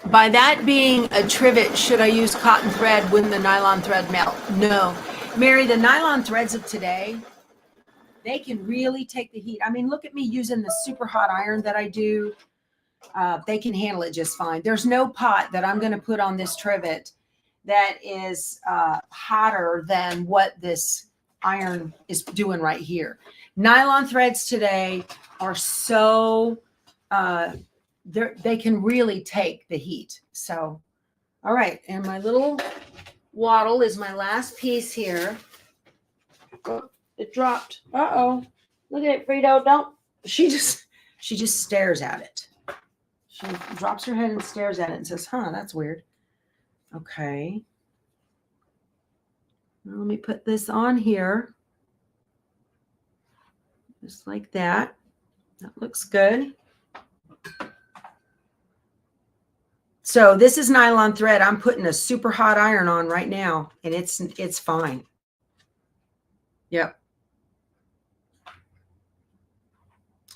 By that being a trivet, should I use cotton thread when the nylon thread melt? No. Mary, the nylon threads of today, they can really take the heat. I mean, look at me using the super hot iron that I do. They can handle it just fine. There's no pot that I'm going to put on this trivet that is hotter than what this iron is doing right here. Nylon threads today are so, they can really take the heat. So, all right. And my little waddle is my last piece here. Oh, it dropped. Uh-oh. Look at it, Frito. Don't. She just stares at it. She drops her head and stares at it and says, huh, that's weird. Okay. Now let me put this on here. Just like that. That looks good. So this is nylon thread. I'm putting a super hot iron on right now, and it's fine. Yep.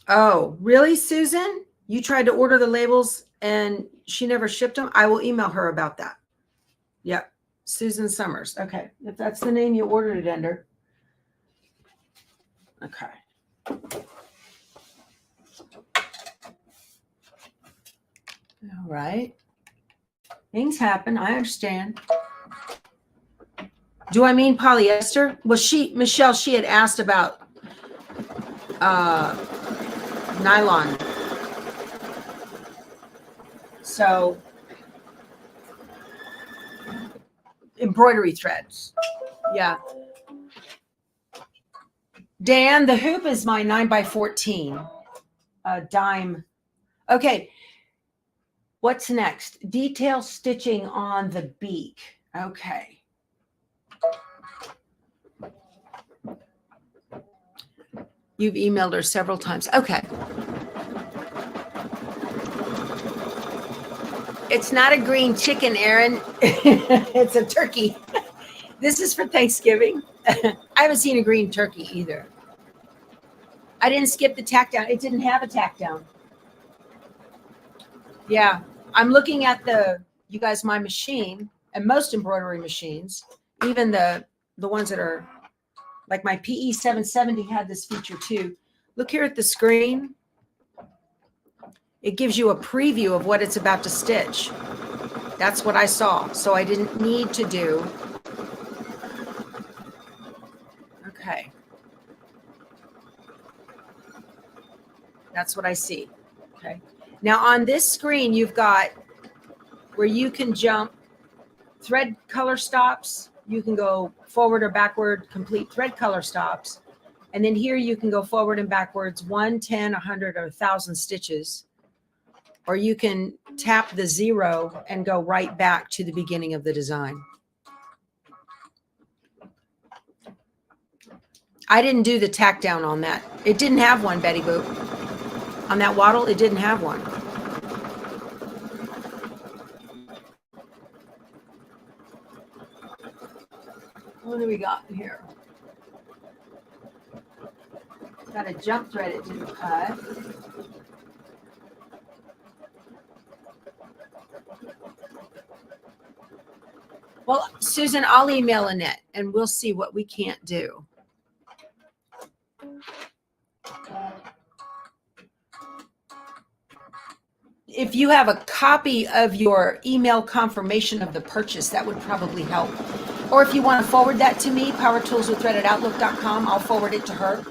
Oh, really, Susan? You tried to order the labels and she never shipped them? I will email her about that. Yep. Susan Summers. Okay. If that's the name you ordered it under. Okay. All right. Things happen. I understand. Do I mean polyester? Well, Michelle, she had asked about nylon. So embroidery threads. Yeah. Dan, the hoop is my 9x14 dime. Okay. What's next? Detail stitching on the beak. Okay. You've emailed her several times. Okay. It's not a green chicken, Erin. It's a turkey. This is for Thanksgiving. I haven't seen a green turkey either. I didn't skip the tack down. It didn't have a tack down. Yeah. I'm looking at you guys, my machine, and most embroidery machines, even the ones that are like my PE 770 had this feature too. Look here at the screen. It gives you a preview of what it's about to stitch. That's what I saw. So I didn't need to do. Okay. That's what I see. Okay. Now on this screen, you've got where you can jump thread color stops. You can go forward or backward, complete thread color stops. And then here you can go forward and backwards 1, 10, 100, or 1,000 stitches. Or you can tap the 0 and go right back to the beginning of the design. I didn't do the tack down on that. It didn't have one, Betty Boop. On that waddle, it didn't have one. What do we got here? Got a jump thread it didn't cut. Well, Susan, I'll email Annette and we'll see what we can't do. If you have a copy of your email confirmation of the purchase, that would probably help. Or if you want to forward that to me, powertoolswiththread@outlook.com, I'll forward it to her.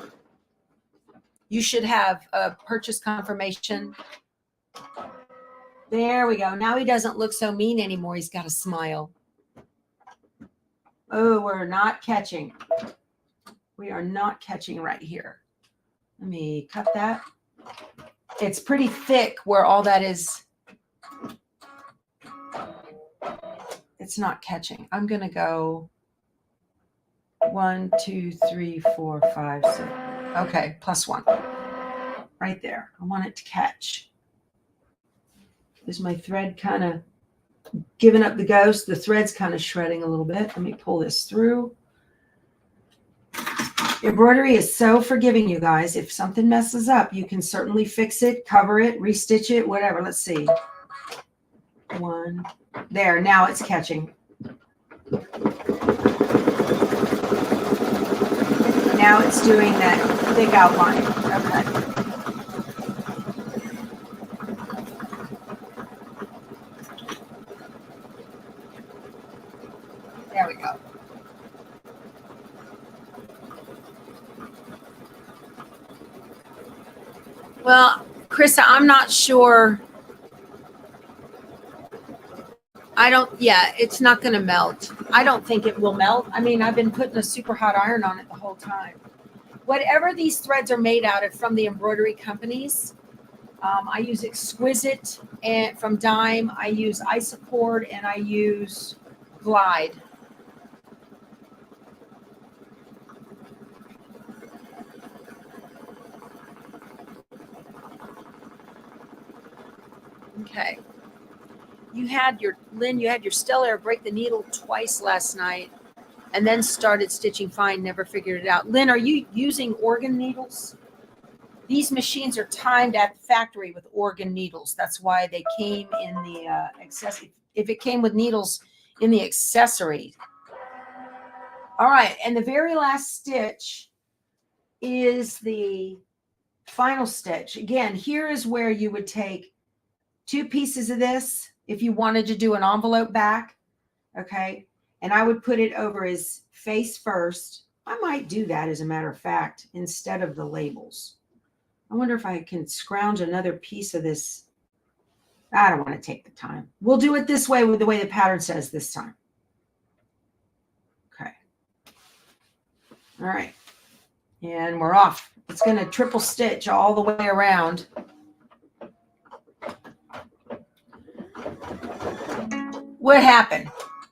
You should have a purchase confirmation. There we go. Now he doesn't look so mean anymore. He's got a smile. Oh, we're not catching. We are not catching right here. Let me cut that. It's pretty thick where all that is. It's not catching. I'm going to go 1, 2, 3, 4, 5, 6. Okay, +1. Right there. I want it to catch. Is my thread kind of giving up the ghost? The thread's kind of shredding a little bit. Let me pull this through. Embroidery is so forgiving, you guys. If something messes up, you can certainly fix it, cover it, restitch it, whatever. Let's see. 1. There, now it's catching. Now it's doing that thick outline. Okay. There we go. Well, Krista, I'm not sure. Yeah, it's not going to melt. I don't think it will melt. I mean, I've been putting a super hot iron on it the whole time. Whatever these threads are made out of from the embroidery companies, I use Exquisite and from Dime. I use Isocord and I use Glide. Okay. Lynn, you had your Stellar break the needle twice last night and then started stitching fine, never figured it out. Lynn, are you using organ needles? These machines are timed at the factory with organ needles. That's why they came in the accessory. If it came with needles in the accessory. All right, and the very last stitch is the final stitch. Again, here is where you would take 2 pieces of this if you wanted to do an envelope back, okay? And I would put it over his face first. I might do that, as a matter of fact, instead of the labels. I wonder if I can scrounge another piece of this. I don't want to take the time. We'll do it this way with the way the pattern says this time. Okay. All right. And we're off. It's going to triple stitch all the way around. What happened?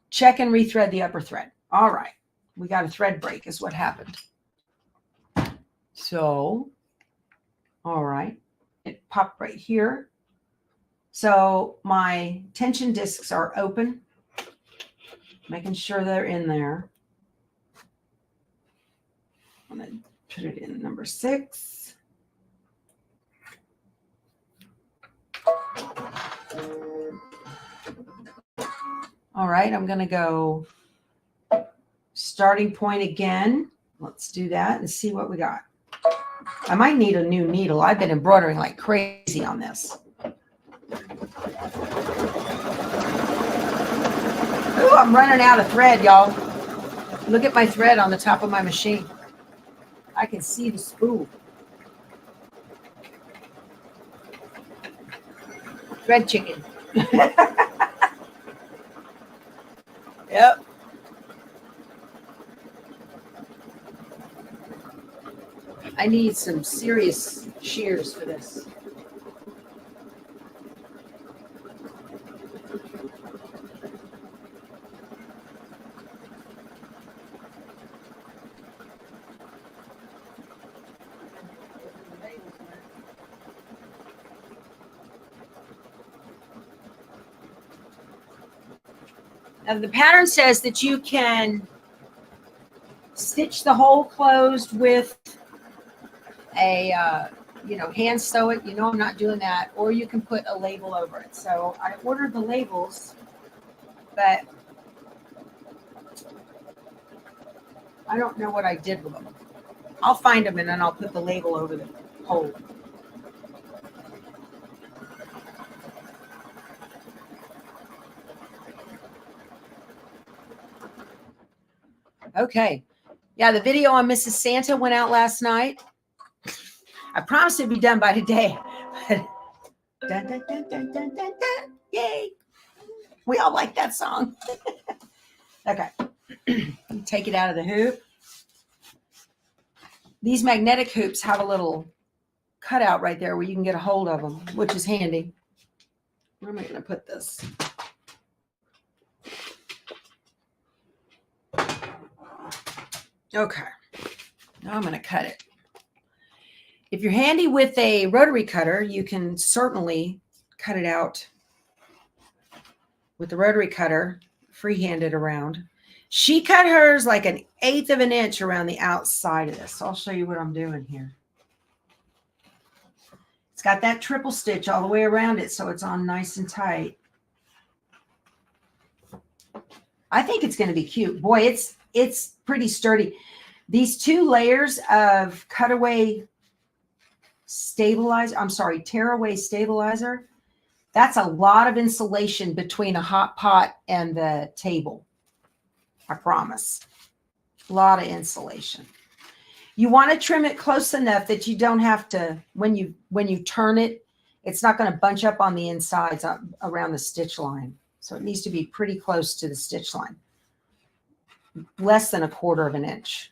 Check and rethread the upper thread. All right. We got a thread break is what happened. So, all right. It popped right here. So my tension discs are open, making sure they're in there. I'm going to put it in number 6. All right, I'm going to go starting point again. Let's do that and see what we got. I might need a new needle. I've been embroidering like crazy on this. Ooh, I'm running out of thread, y'all. Look at my thread on the top of my machine. I can see the spool. Thread chicken. Yep. I need some serious shears for this. Now the pattern says that you can stitch the hole closed with a, hand sew it. You know I'm not doing that. Or you can put a label over it. So I ordered the labels, but I don't know what I did with them. I'll find them and then I'll put the label over the hole. Okay. Yeah, the video on Mrs. Santa went out last night. I promised it'd be done by today. Dun, dun, dun, dun, dun, dun, dun. Yay. We all like that song. Okay. Take it out of the hoop. These magnetic hoops have a little cutout right there where you can get a hold of them, which is handy. Where am I going to put this? Okay. Now I'm going to cut it. If you're handy with a rotary cutter, you can certainly cut it out with the rotary cutter, freehanded around. She cut hers like 1/8 of an inch around the outside of this. So I'll show you what I'm doing here. It's got that triple stitch all the way around it, so it's on nice and tight. I think it's going to be cute. Boy, it's pretty sturdy. These 2 layers of cutaway stabilizer, tearaway stabilizer, that's a lot of insulation between a hot pot and the table. I promise. A lot of insulation. You want to trim it close enough that you don't have to, when you turn it, it's not going to bunch up on the insides around the stitch line. So it needs to be pretty close to the stitch line. Less than 1/4 of an inch.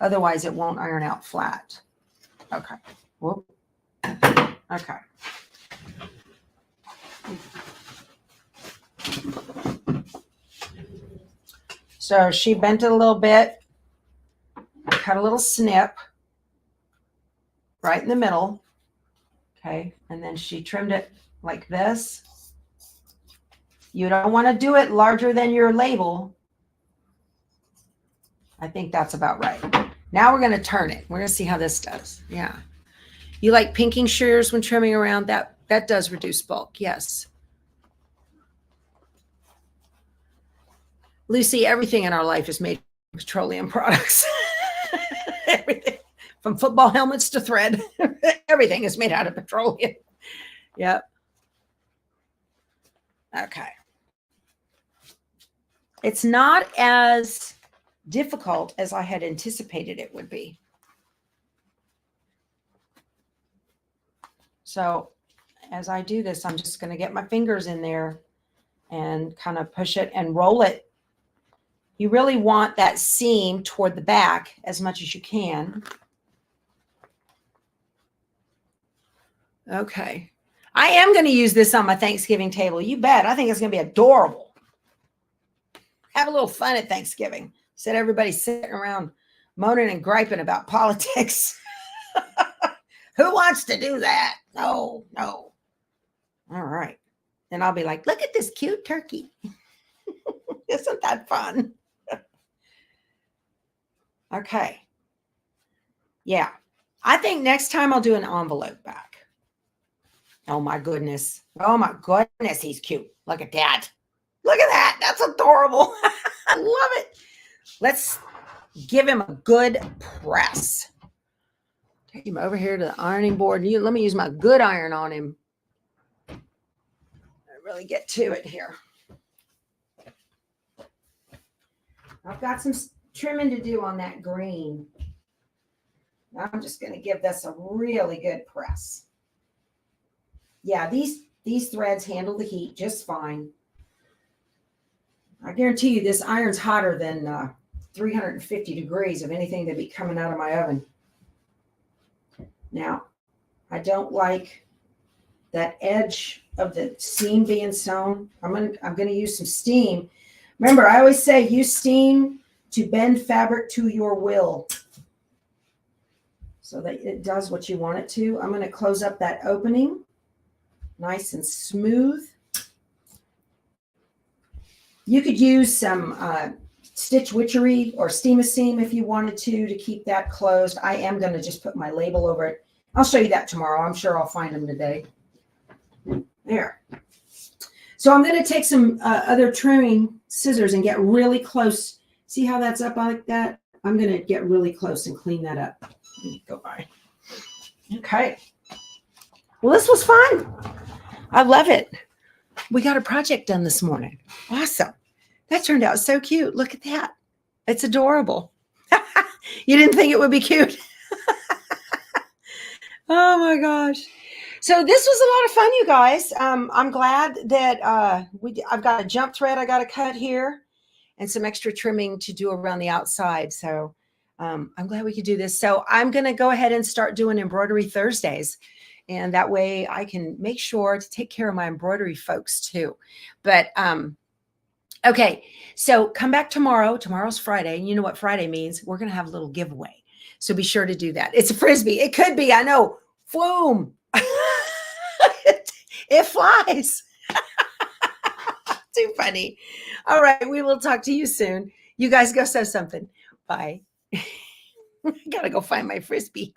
Otherwise, it won't iron out flat. Okay. Whoop. Okay. So she bent it a little bit, cut a little snip right in the middle. Okay. And then she trimmed it like this. You don't want to do it larger than your label. I think that's about right. Now we're going to turn it. We're going to see how this does. Yeah. You like pinking shears when trimming around? That does reduce bulk. Yes. Lucy, everything in our life is made of petroleum products. Everything. From football helmets to thread. Everything is made out of petroleum. Yep. Okay. It's not as difficult as I had anticipated it would be. So as I do this, I'm just going to get my fingers in there and kind of push it and roll it. You really want that seam toward the back as much as you can. Okay. I am going to use this on my Thanksgiving table. You bet. I think it's going to be adorable. Have a little fun at Thanksgiving. Said everybody's sitting around moaning and griping about politics. Who wants to do that? No, no. All right. Then I'll be like, look at this cute turkey. Isn't that fun? Okay. Yeah. I think next time I'll do an envelope back. Oh my goodness. Oh my goodness. He's cute. Look at that. Look at that. That's adorable. I love it. Let's give him a good press. Take him over here to the ironing board. Let me use my good iron on him. I really get to it here. I've got some trimming to do on that green. Now I'm just going to give this a really good press. Yeah, these threads handle the heat just fine. I guarantee you this iron's hotter than 350 degrees of anything that'd be coming out of my oven. Now, I don't like that edge of the seam being sewn. I'm gonna use some steam. Remember, I always say use steam to bend fabric to your will, so that it does what you want it to. I'm gonna close up that opening, nice and smooth. You could use some stitch witchery or steam a seam if you wanted to keep that closed. I am going to just put my label over it. I'll show you that tomorrow. I'm sure I'll find them today. There. So I'm going to take some other trimming scissors and get really close. See how that's up like that? I'm going to get really close and clean that up. Let me go by. Okay. Well, this was fun. I love it. We got a project done this morning. Awesome. That turned out so cute. Look at that. It's adorable. You didn't think it would be cute? Oh my gosh. So this was a lot of fun, you guys. I'm glad that I've got a jump thread I got to cut here and some extra trimming to do around the outside. So I'm glad we could do this. So I'm going to go ahead and start doing Embroidery Thursdays. And that way I can make sure to take care of my embroidery folks too. But okay, so come back tomorrow. Tomorrow's Friday. And you know what Friday means? We're going to have a little giveaway. So be sure to do that. It's a Frisbee. It could be, I know. Floom. It flies. Too funny. All right. We will talk to you soon. You guys go sew something. Bye. I got to go find my Frisbee.